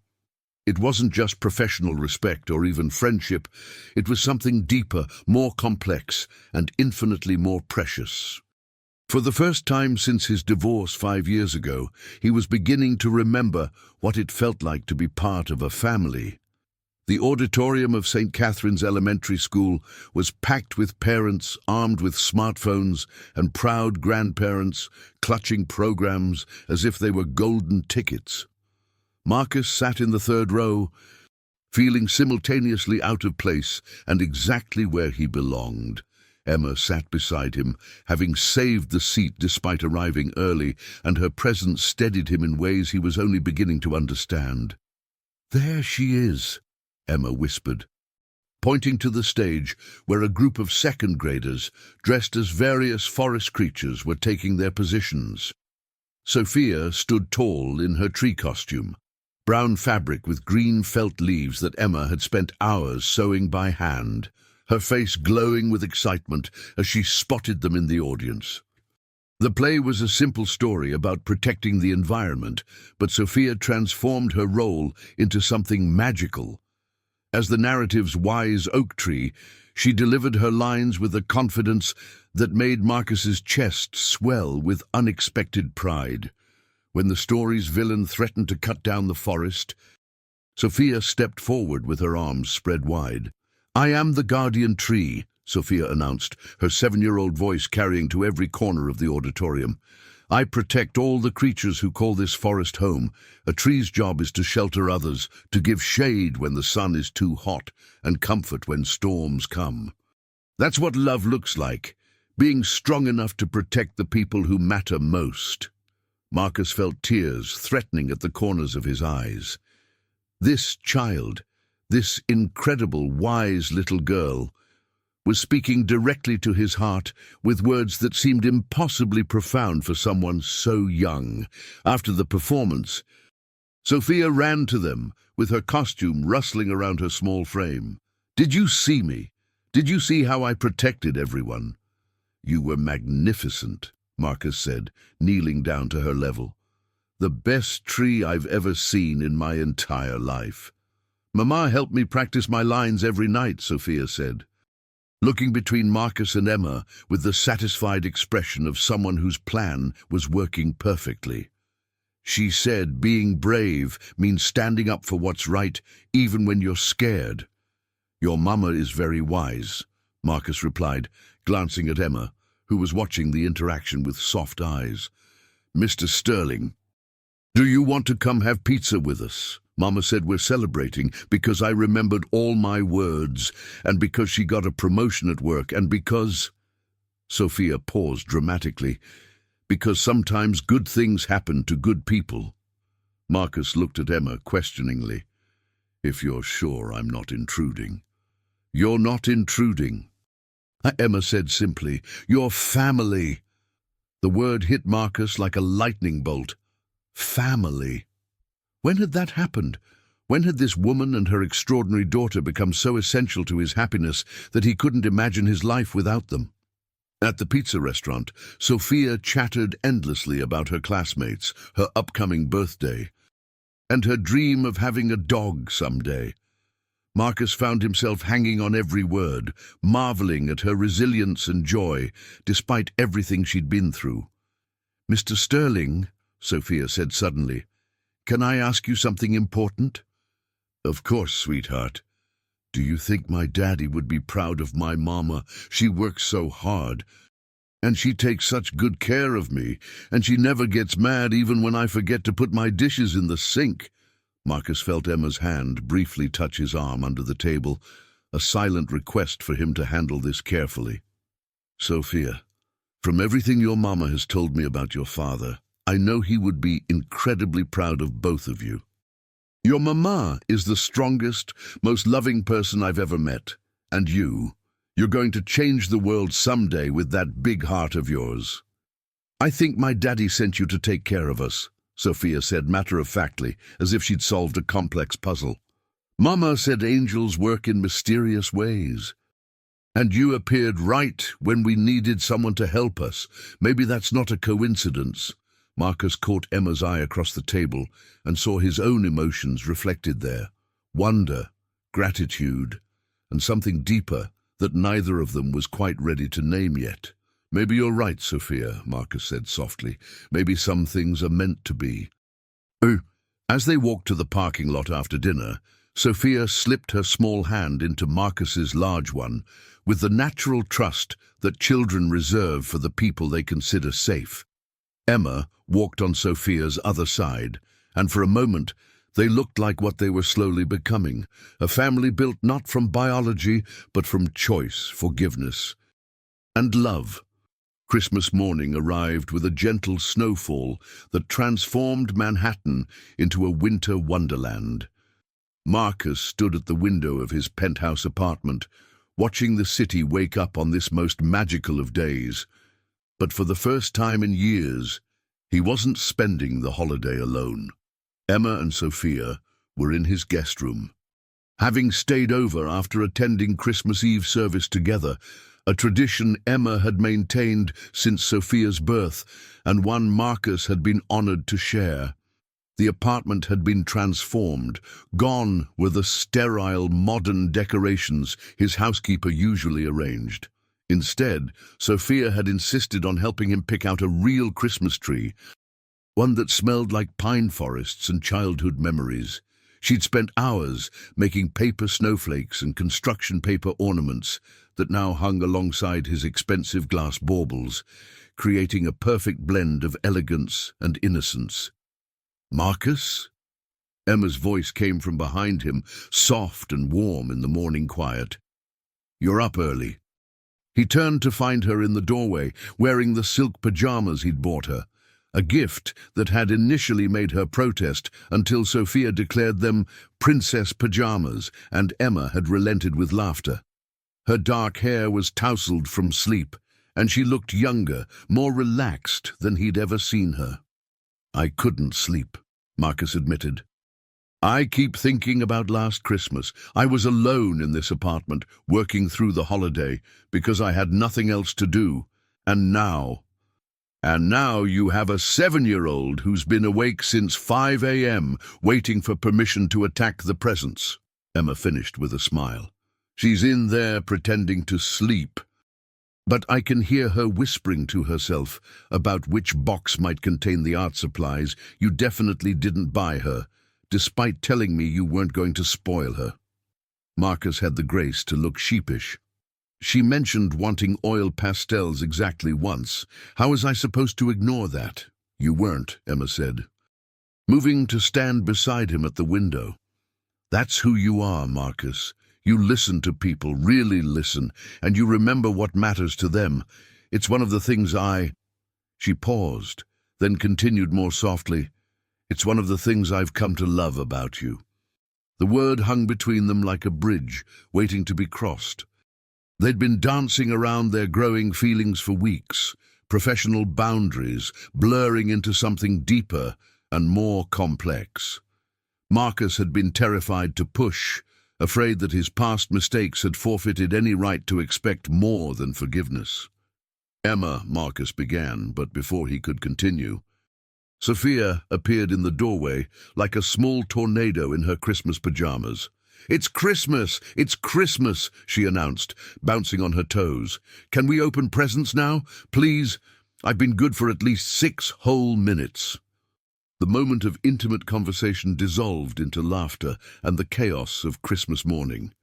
It wasn't just professional respect or even friendship. It was something deeper, more complex, and infinitely more precious. For the first time since his divorce 5 years ago, he was beginning to remember what it felt like to be part of a family. The auditorium of St. Catherine's Elementary School was packed with parents armed with smartphones and proud grandparents clutching programs as if they were golden tickets. Marcus sat in the third row, feeling simultaneously out of place and exactly where he belonged. Emma sat beside him, having saved the seat despite arriving early, and her presence steadied him in ways he was only beginning to understand. "There she is," Emma whispered, pointing to the stage where a group of second graders, dressed as various forest creatures, were taking their positions. Sophia stood tall in her tree costume, brown fabric with green felt leaves that Emma had spent hours sewing by hand, her face glowing with excitement as she spotted them in the audience. The play was a simple story about protecting the environment, but Sophia transformed her role into something magical. As the narrative's wise oak tree, she delivered her lines with a confidence that made Marcus's chest swell with unexpected pride. When the story's villain threatened to cut down the forest, Sophia stepped forward with her arms spread wide. "I am the guardian tree," Sophia announced, her 7-year-old voice carrying to every corner of the auditorium. "I protect all the creatures who call this forest home. A tree's job is to shelter others, to give shade when the sun is too hot, and comfort when storms come. That's what love looks like, being strong enough to protect the people who matter most." Marcus felt tears threatening at the corners of his eyes. This child, this incredible, wise little girl, was speaking directly to his heart with words that seemed impossibly profound for someone so young. After the performance, Sophia ran to them, with her costume rustling around her small frame. "Did you see me? Did you see how I protected everyone?" "You were magnificent," Marcus said, kneeling down to her level. "The best tree I've ever seen in my entire life." "Mama helped me practice my lines every night," Sophia said, looking between Marcus and Emma with the satisfied expression of someone whose plan was working perfectly. "She said being brave means standing up for what's right, even when you're scared." "Your mama is very wise," Marcus replied, glancing at Emma, who was watching the interaction with soft eyes. "Mr. Sterling, do you want to come have pizza with us? Mama said we're celebrating because I remembered all my words, and because she got a promotion at work, and because—" Sophia paused dramatically. "Because sometimes good things happen to good people." Marcus looked at Emma questioningly. "If you're sure I'm not intruding." "You're not intruding," Emma said simply. "You're family." The word hit Marcus like a lightning bolt. Family. When had that happened? When had this woman and her extraordinary daughter become so essential to his happiness that he couldn't imagine his life without them? At the pizza restaurant, Sophia chattered endlessly about her classmates, her upcoming birthday, and her dream of having a dog someday. Marcus found himself hanging on every word, marveling at her resilience and joy, despite everything she'd been through. "Mr. Sterling," Sophia said suddenly, "can I ask you something important?" "Of course, sweetheart. Do you think my daddy would be proud of my mama? She works so hard, and she takes such good care of me, and she never gets mad even when I forget to put my dishes in the sink." Marcus felt Emma's hand briefly touch his arm under the table, a silent request for him to handle this carefully. "Sophia, from everything your mama has told me about your father, I know he would be incredibly proud of both of you. Your mama is the strongest, most loving person I've ever met, and you're going to change the world someday with that big heart of yours." "I think my daddy sent you to take care of us," Sophia said matter-of-factly, as if she'd solved a complex puzzle. "Mama said angels work in mysterious ways. And you appeared right when we needed someone to help us. Maybe that's not a coincidence." Marcus caught Emma's eye across the table and saw his own emotions reflected there. Wonder, gratitude, and something deeper that neither of them was quite ready to name yet. "Maybe you're right, Sophia," Marcus said softly. "Maybe some things are meant to be." As they walked to the parking lot after dinner, Sophia slipped her small hand into Marcus's large one, with the natural trust that children reserve for the people they consider safe. Emma walked on Sophia's other side, and for a moment they looked like what they were slowly becoming, a family built not from biology, but from choice, forgiveness, and love. Christmas morning arrived with a gentle snowfall that transformed Manhattan into a winter wonderland. Marcus stood at the window of his penthouse apartment, watching the city wake up on this most magical of days. But for the first time in years, he wasn't spending the holiday alone. Emma and Sophia were in his guest room. Having stayed over after attending Christmas Eve service together, a tradition Emma had maintained since Sophia's birth, and one Marcus had been honored to share. The apartment had been transformed. Gone were the sterile, modern decorations his housekeeper usually arranged. Instead, Sophia had insisted on helping him pick out a real Christmas tree, one that smelled like pine forests and childhood memories. She'd spent hours making paper snowflakes and construction paper ornaments that now hung alongside his expensive glass baubles, creating a perfect blend of elegance and innocence. "Marcus?" Emma's voice came from behind him, soft and warm in the morning quiet. "You're up early." He turned to find her in the doorway, wearing the silk pajamas he'd bought her, a gift that had initially made her protest until Sophia declared them princess pajamas and Emma had relented with laughter. Her dark hair was tousled from sleep, and she looked younger, more relaxed than he'd ever seen her. "I couldn't sleep," Marcus admitted. "I keep thinking about last Christmas. I was alone in this apartment, working through the holiday, because I had nothing else to do. And now you have a 7-year-old who's been awake since 5 a.m., waiting for permission to attack the presents," Emma finished with a smile. "She's in there pretending to sleep. But I can hear her whispering to herself about which box might contain the art supplies you definitely didn't buy her, despite telling me you weren't going to spoil her." Marcus had the grace to look sheepish. "She mentioned wanting oil pastels exactly once. How was I supposed to ignore that?" "You weren't," Emma said, moving to stand beside him at the window. "That's who you are, Marcus. You listen to people, really listen, and you remember what matters to them. It's one of the things She paused, then continued more softly. "It's one of the things I've come to love about you." The word hung between them like a bridge, waiting to be crossed. They'd been dancing around their growing feelings for weeks, professional boundaries blurring into something deeper and more complex. Marcus had been terrified to push, afraid that his past mistakes had forfeited any right to expect more than forgiveness. "Emma," Marcus began, but before he could continue, Sophia appeared in the doorway like a small tornado in her Christmas pajamas. "It's Christmas! It's Christmas!" she announced, bouncing on her toes. "Can we open presents now? Please? I've been good for at least 6 whole minutes." The moment of intimate conversation dissolved into laughter and the chaos of Christmas morning.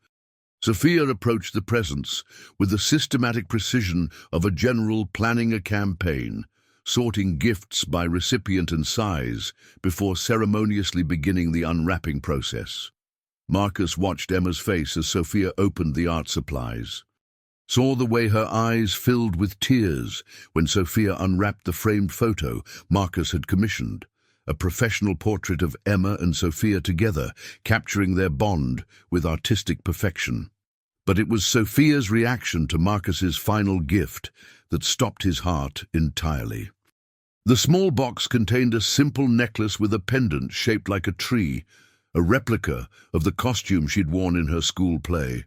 Sophia approached the presents with the systematic precision of a general planning a campaign, sorting gifts by recipient and size before ceremoniously beginning the unwrapping process. Marcus watched Emma's face as Sophia opened the art supplies, saw the way her eyes filled with tears when Sophia unwrapped the framed photo Marcus had commissioned, a professional portrait of Emma and Sophia together, capturing their bond with artistic perfection. But it was Sophia's reaction to Marcus's final gift that stopped his heart entirely. The small box contained a simple necklace with a pendant shaped like a tree, a replica of the costume she'd worn in her school play.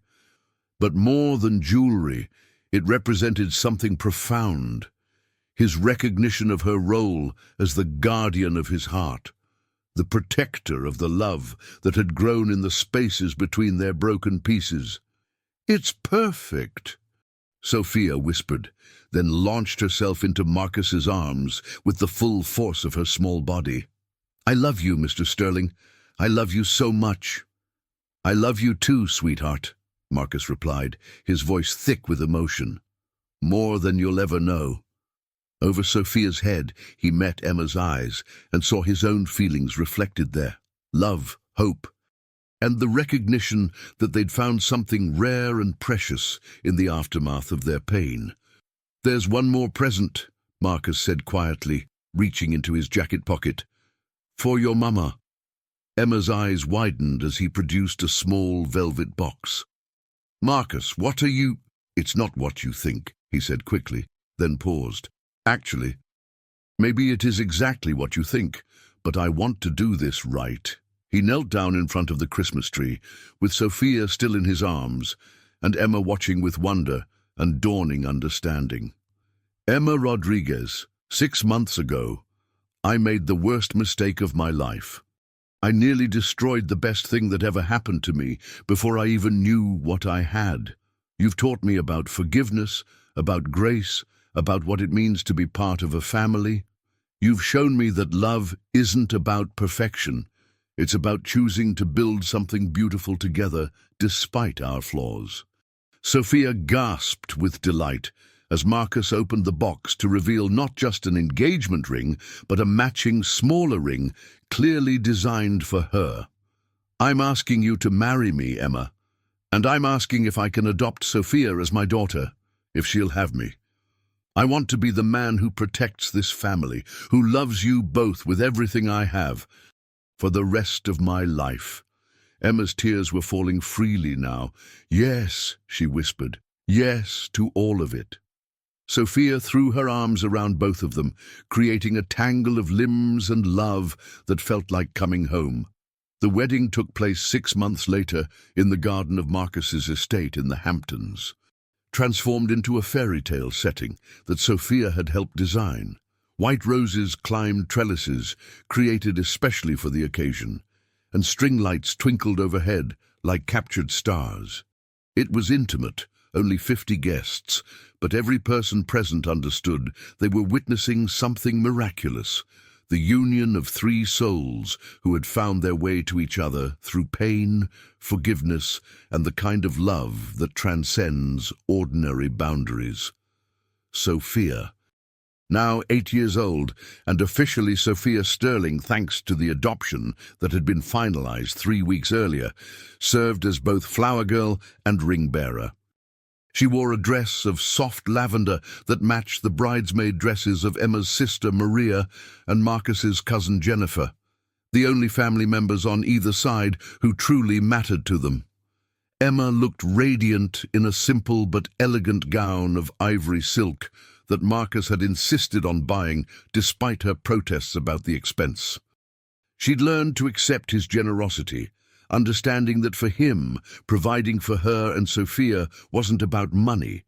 But more than jewelry, it represented something profound. His recognition of her role as the guardian of his heart, the protector of the love that had grown in the spaces between their broken pieces. "It's perfect," Sophia whispered, then launched herself into Marcus's arms with the full force of her small body. "I love you, Mr. Sterling. I love you so much." "I love you too, sweetheart," Marcus replied, his voice thick with emotion. "More than you'll ever know." Over Sophia's head, he met Emma's eyes and saw his own feelings reflected there. Love, hope, and the recognition that they'd found something rare and precious in the aftermath of their pain. "There's one more present," Marcus said quietly, reaching into his jacket pocket. "For your mama." Emma's eyes widened as he produced a small velvet box. "Marcus, what are you—" "It's not what you think," he said quickly, then paused. "Actually, maybe it is exactly what you think, but I want to do this right." He knelt down in front of the Christmas tree, with Sophia still in his arms, and Emma watching with wonder and dawning understanding. "Emma Rodriguez, 6 months ago, I made the worst mistake of my life. I nearly destroyed the best thing that ever happened to me before I even knew what I had. You've taught me about forgiveness, about grace, about what it means to be part of a family. You've shown me that love isn't about perfection. It's about choosing to build something beautiful together despite our flaws." Sophia gasped with delight as Marcus opened the box to reveal not just an engagement ring, but a matching smaller ring clearly designed for her. "I'm asking you to marry me, Emma, and I'm asking if I can adopt Sophia as my daughter, if she'll have me." I want to be the man who protects this family, who loves you both with everything I have, for the rest of my life." Emma's tears were falling freely now. "Yes," she whispered, "yes to all of it." Sophia threw her arms around both of them, creating a tangle of limbs and love that felt like coming home. The wedding took place 6 months later in the garden of Marcus's estate in the Hamptons, transformed into a fairy tale setting that Sophia had helped design. White roses climbed trellises, created especially for the occasion, and string lights twinkled overhead like captured stars. It was intimate, only 50 guests, but every person present understood they were witnessing something miraculous, the union of 3 souls who had found their way to each other through pain, forgiveness, and the kind of love that transcends ordinary boundaries. Sophia, now 8 years old, and officially Sophia Sterling thanks to the adoption that had been finalized 3 weeks earlier, served as both flower girl and ring bearer. She wore a dress of soft lavender that matched the bridesmaid dresses of Emma's sister Maria and Marcus's cousin Jennifer, the only family members on either side who truly mattered to them. Emma looked radiant in a simple but elegant gown of ivory silk that Marcus had insisted on buying despite her protests about the expense. She'd learned to accept his generosity, understanding that for him, providing for her and Sophia wasn't about money.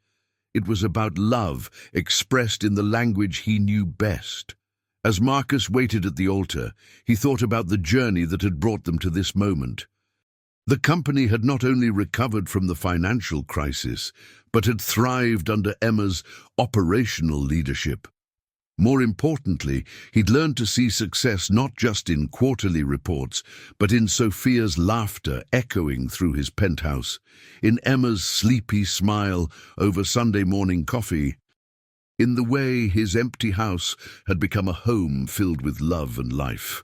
It was about love expressed in the language he knew best. As Marcus waited at the altar, he thought about the journey that had brought them to this moment. The company had not only recovered from the financial crisis, but had thrived under Emma's operational leadership. More importantly, he'd learned to see success not just in quarterly reports, but in Sophia's laughter echoing through his penthouse, in Emma's sleepy smile over Sunday morning coffee, in the way his empty house had become a home filled with love and life.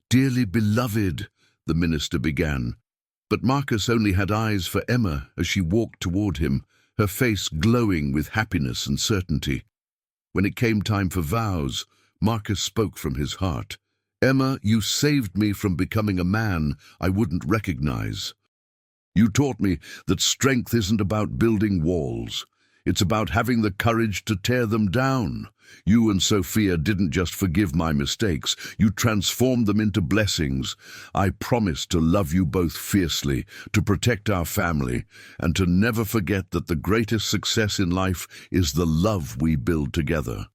"Dearly beloved," the minister began, but Marcus only had eyes for Emma as she walked toward him, her face glowing with happiness and certainty. When it came time for vows, Marcus spoke from his heart. "Emma, you saved me from becoming a man I wouldn't recognize. You taught me that strength isn't about building walls. It's about having the courage to tear them down. You and Sophia didn't just forgive my mistakes, you transformed them into blessings. I promise to love you both fiercely, to protect our family, and to never forget that the greatest success in life is the love we build together."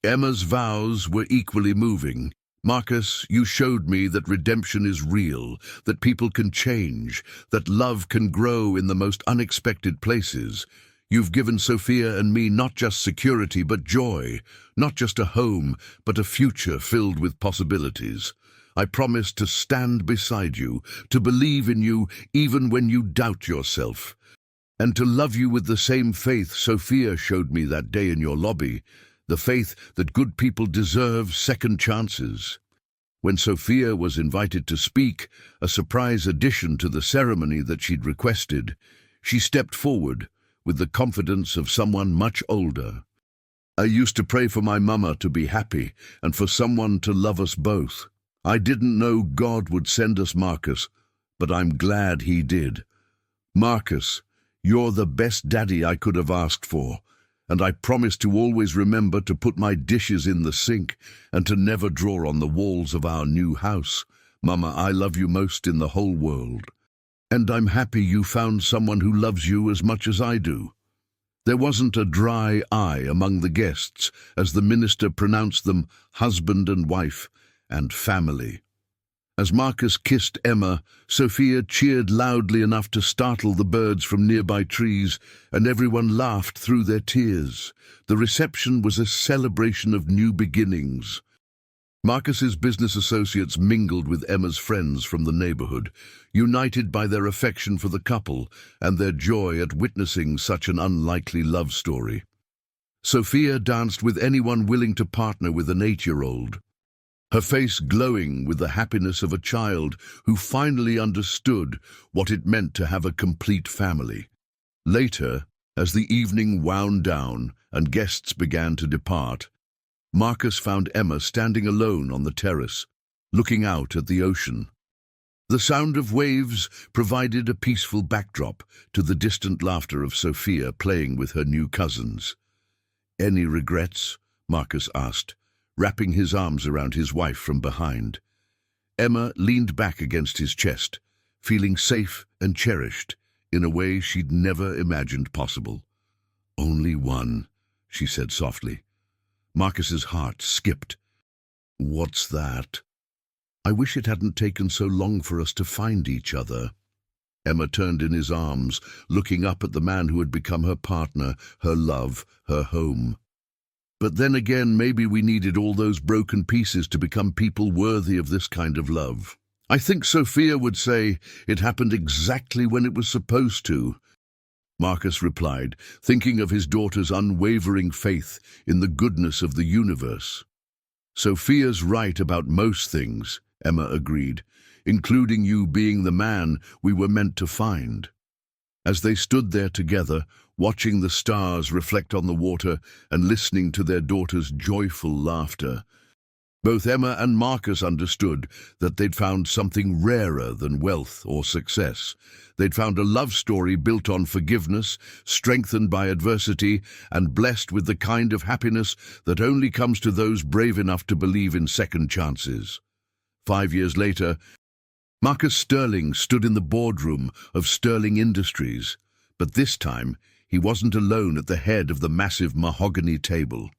Emma's vows were equally moving. "Marcus, you showed me that redemption is real, that people can change, that love can grow in the most unexpected places. You've given Sophia and me not just security but joy, not just a home, but a future filled with possibilities. I promise to stand beside you, to believe in you even when you doubt yourself, and to love you with the same faith Sophia showed me that day in your lobby, the faith that good people deserve second chances." When Sophia was invited to speak, a surprise addition to the ceremony that she'd requested, she stepped forward with the confidence of someone much older. "I used to pray for my mama to be happy and for someone to love us both. I didn't know God would send us Marcus, but I'm glad he did. Marcus, you're the best daddy I could have asked for, and I promise to always remember to put my dishes in the sink and to never draw on the walls of our new house. Mama, I love you most in the whole world. And I'm happy you found someone who loves you as much as I do." There wasn't a dry eye among the guests as the minister pronounced them husband and wife and family. As Marcus kissed Emma, Sophia cheered loudly enough to startle the birds from nearby trees, and everyone laughed through their tears. The reception was a celebration of new beginnings. Marcus's business associates mingled with Emma's friends from the neighborhood, united by their affection for the couple and their joy at witnessing such an unlikely love story. Sophia danced with anyone willing to partner with an 8-year-old, her face glowing with the happiness of a child who finally understood what it meant to have a complete family. Later, as the evening wound down and guests began to depart, Marcus found Emma standing alone on the terrace, looking out at the ocean. The sound of waves provided a peaceful backdrop to the distant laughter of Sophia playing with her new cousins. "Any regrets?" Marcus asked, wrapping his arms around his wife from behind. Emma leaned back against his chest, feeling safe and cherished in a way she'd never imagined possible. "Only one," she said softly. Marcus's heart skipped. "What's that?" "I wish it hadn't taken so long for us to find each other." Emma turned in his arms, looking up at the man who had become her partner, her love, her home. "But then again, maybe we needed all those broken pieces to become people worthy of this kind of love. I think Sophia would say it happened exactly when it was supposed to." Marcus replied, thinking of his daughter's unwavering faith in the goodness of the universe. "Sophia's right about most things," Emma agreed, "including you being the man we were meant to find." As they stood there together, watching the stars reflect on the water and listening to their daughter's joyful laughter, both Emma and Marcus understood that they'd found something rarer than wealth or success. They'd found a love story built on forgiveness, strengthened by adversity, and blessed with the kind of happiness that only comes to those brave enough to believe in second chances. 5 years later, Marcus Sterling stood in the boardroom of Sterling Industries, but this time he wasn't alone at the head of the massive mahogany table.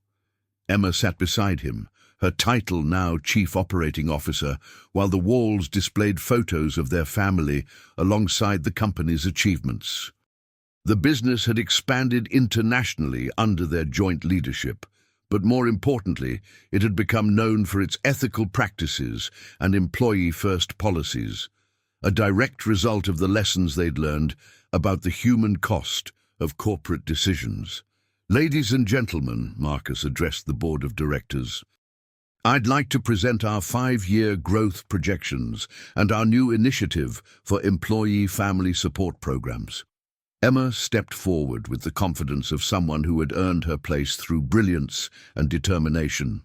Emma sat beside him, her title now Chief Operating Officer, while the walls displayed photos of their family alongside the company's achievements. The business had expanded internationally under their joint leadership, but more importantly, it had become known for its ethical practices and employee-first policies, a direct result of the lessons they'd learned about the human cost of corporate decisions. "Ladies and gentlemen," Marcus addressed the board of directors, "I'd like to present our 5-year growth projections and our new initiative for employee family support programs." Emma stepped forward with the confidence of someone who had earned her place through brilliance and determination.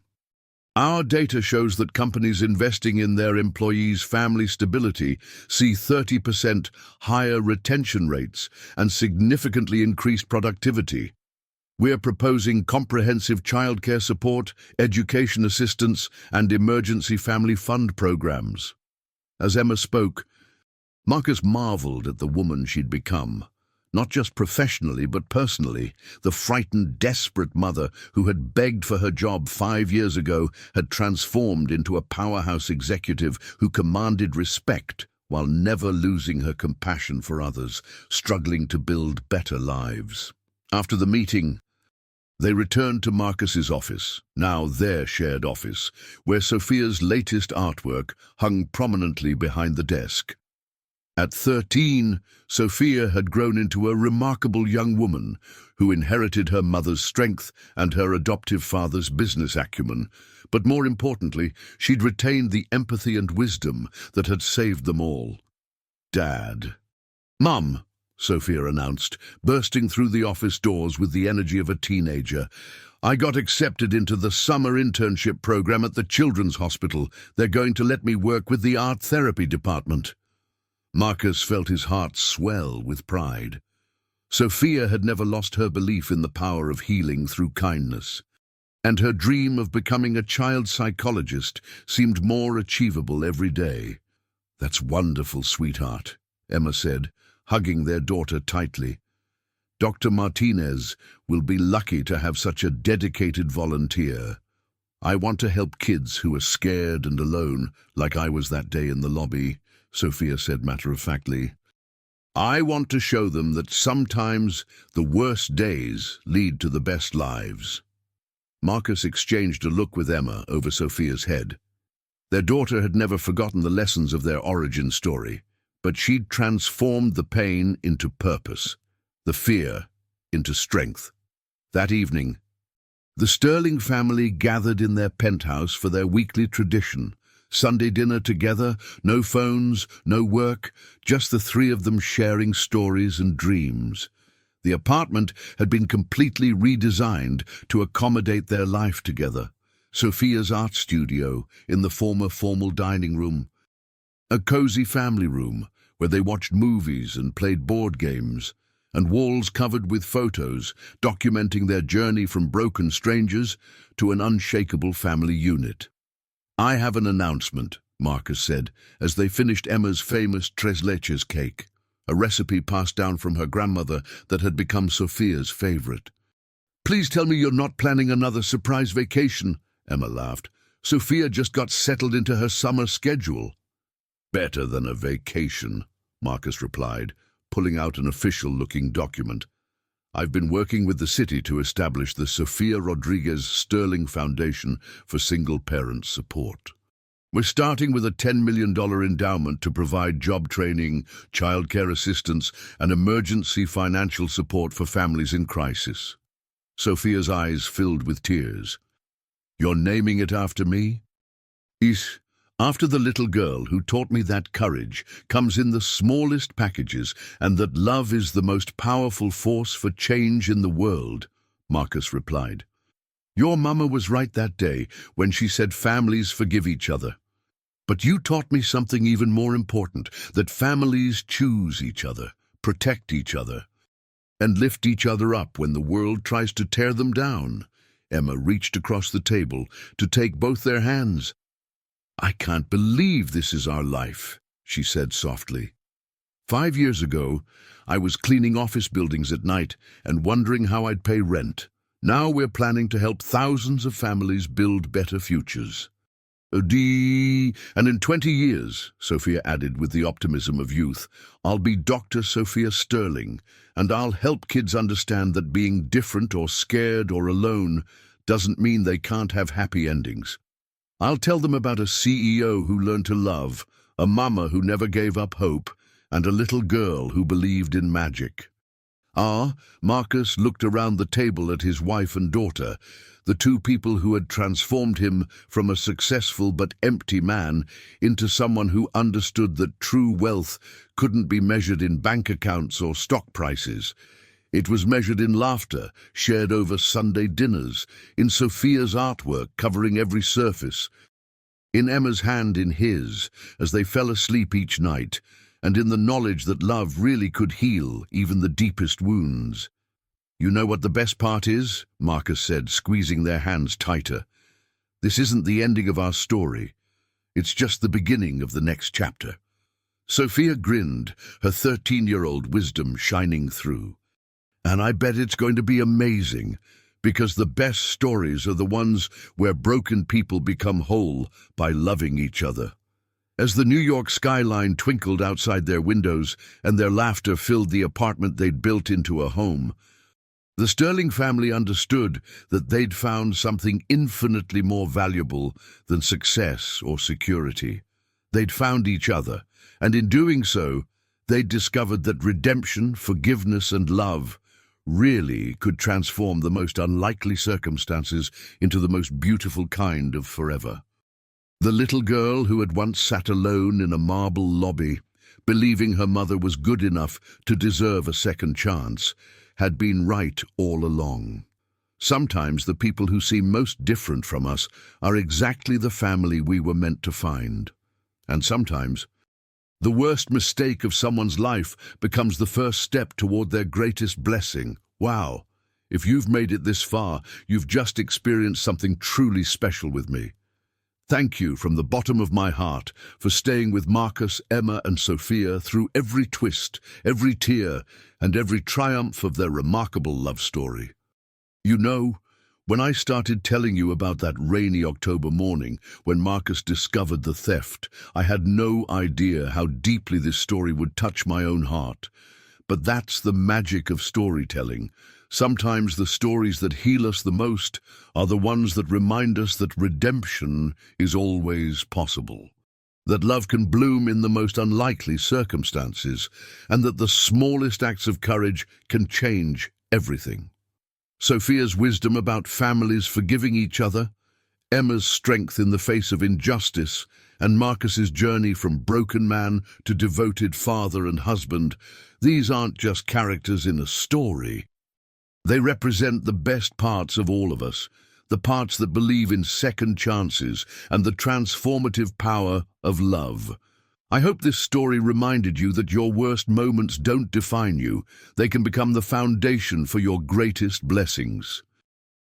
"Our data shows that companies investing in their employees' family stability see 30% higher retention rates and significantly increased productivity. We're proposing comprehensive childcare support, education assistance, and emergency family fund programs." As Emma spoke, Marcus marveled at the woman she'd become. Not just professionally, but personally. The frightened, desperate mother who had begged for her job 5 years ago had transformed into a powerhouse executive who commanded respect while never losing her compassion for others, struggling to build better lives. After the meeting, they returned to Marcus's office, now their shared office, where Sophia's latest artwork hung prominently behind the desk. At 13, Sophia had grown into a remarkable young woman who inherited her mother's strength and her adoptive father's business acumen, but more importantly, she'd retained the empathy and wisdom that had saved them all. "Dad." "Mum," Sophia announced, bursting through the office doors with the energy of a teenager, "I got accepted into the summer internship program at the Children's Hospital. They're going to let me work with the art therapy department." Marcus felt his heart swell with pride. Sophia had never lost her belief in the power of healing through kindness, and her dream of becoming a child psychologist seemed more achievable every day. "That's wonderful, sweetheart," Emma said, hugging their daughter tightly. "Dr. Martinez will be lucky to have such a dedicated volunteer. I want to help kids who are scared and alone, like I was that day in the lobby," Sophia said matter-of-factly. "I want to show them that sometimes the worst days lead to the best lives." Marcus exchanged a look with Emma over Sophia's head. Their daughter had never forgotten the lessons of their origin story, but she'd transformed the pain into purpose, the fear into strength. That evening, the Sterling family gathered in their penthouse for their weekly tradition. Sunday dinner together, no phones, no work, just the three of them sharing stories and dreams. The apartment had been completely redesigned to accommodate their life together. Sophia's art studio in the former formal dining room, a cozy family room where they watched movies and played board games, and walls covered with photos documenting their journey from broken strangers to an unshakable family unit. "I have an announcement," Marcus said, as they finished Emma's famous tres leches cake, a recipe passed down from her grandmother that had become Sophia's favorite. "Please tell me you're not planning another surprise vacation," Emma laughed. "Sophia just got settled into her summer schedule." "Better than a vacation," Marcus replied, pulling out an official-looking document. "I've been working with the city to establish the Sofia Rodriguez Sterling Foundation for Single-Parent Support. We're starting with a $10 million endowment to provide job training, childcare assistance, and emergency financial support for families in crisis." Sophia's eyes filled with tears. "You're naming it after me?" "Yes, after the little girl who taught me that courage comes in the smallest packages and that love is the most powerful force for change in the world," Marcus replied. "Your mama was right that day when she said families forgive each other. But you taught me something even more important, that families choose each other, protect each other, and lift each other up when the world tries to tear them down." Emma reached across the table to take both their hands. "I can't believe this is our life," she said softly. 5 years ago, I was cleaning office buildings at night and wondering how I'd pay rent. Now we're planning to help thousands of families build better futures. And in 20 years, Sophia added with the optimism of youth, I'll be Dr. Sophia Sterling, and I'll help kids understand that being different or scared or alone doesn't mean they can't have happy endings. I'll tell them about a CEO who learned to love, a mama who never gave up hope, and a little girl who believed in magic. Marcus looked around the table at his wife and daughter, the two people who had transformed him from a successful but empty man into someone who understood that true wealth couldn't be measured in bank accounts or stock prices. It was measured in laughter, shared over Sunday dinners, in Sophia's artwork covering every surface, in Emma's hand in his as they fell asleep each night, and in the knowledge that love really could heal even the deepest wounds. "You know what the best part is?" Marcus said, squeezing their hands tighter. "This isn't the ending of our story. It's just the beginning of the next chapter." Sophia grinned, her 13-year-old wisdom shining through. "And I bet it's going to be amazing, because the best stories are the ones where broken people become whole by loving each other." As the New York skyline twinkled outside their windows and their laughter filled the apartment they'd built into a home, the Sterling family understood that they'd found something infinitely more valuable than success or security. They'd found each other, and in doing so, they'd discovered that redemption, forgiveness, and love really could transform the most unlikely circumstances into the most beautiful kind of forever. The little girl who had once sat alone in a marble lobby, believing her mother was good enough to deserve a second chance, had been right all along. Sometimes the people who seem most different from us are exactly the family we were meant to find. And sometimes the worst mistake of someone's life becomes the first step toward their greatest blessing. Wow, if you've made it this far, you've just experienced something truly special with me. Thank you from the bottom of my heart for staying with Marcus, Emma, and Sophia through every twist, every tear, and every triumph of their remarkable love story. You know, when I started telling you about that rainy October morning when Marcus discovered the theft, I had no idea how deeply this story would touch my own heart. But that's the magic of storytelling. Sometimes the stories that heal us the most are the ones that remind us that redemption is always possible, that love can bloom in the most unlikely circumstances, and that the smallest acts of courage can change everything. Sophia's wisdom about families forgiving each other, Emma's strength in the face of injustice, and Marcus's journey from broken man to devoted father and husband, these aren't just characters in a story. They represent the best parts of all of us, the parts that believe in second chances and the transformative power of love. I hope this story reminded you that your worst moments don't define you. They can become the foundation for your greatest blessings.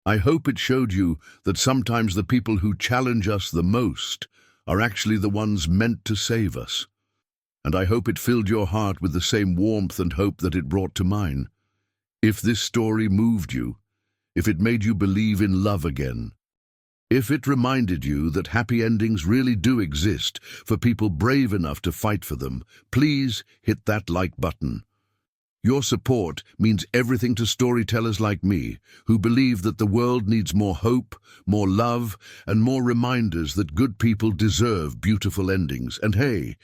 I hope it showed you that sometimes the people who challenge us the most are actually the ones meant to save us. And I hope it filled your heart with the same warmth and hope that it brought to mine. If this story moved you, if it made you believe in love again, if it reminded you that happy endings really do exist for people brave enough to fight for them, please hit that like button. Your support means everything to storytellers like me, who believe that the world needs more hope, more love, and more reminders that good people deserve beautiful endings. And hey,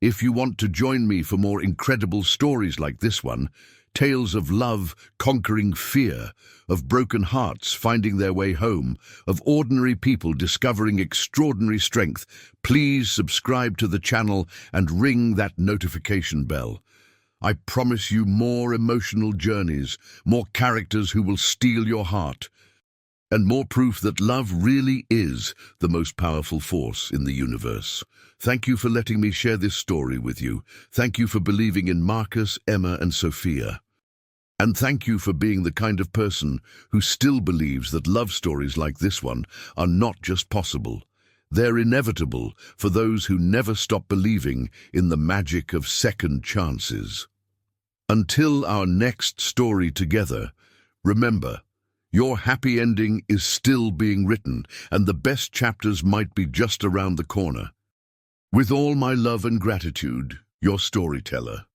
if you want to join me for more incredible stories like this one, tales of love conquering fear, of broken hearts finding their way home, of ordinary people discovering extraordinary strength, please subscribe to the channel and ring that notification bell. I promise you more emotional journeys, more characters who will steal your heart, and more proof that love really is the most powerful force in the universe. Thank you for letting me share this story with you. Thank you for believing in Marcus, Emma, and Sophia. And thank you for being the kind of person who still believes that love stories like this one are not just possible. They're inevitable for those who never stop believing in the magic of second chances. Until our next story together, remember, your happy ending is still being written, and the best chapters might be just around the corner. With all my love and gratitude, your storyteller.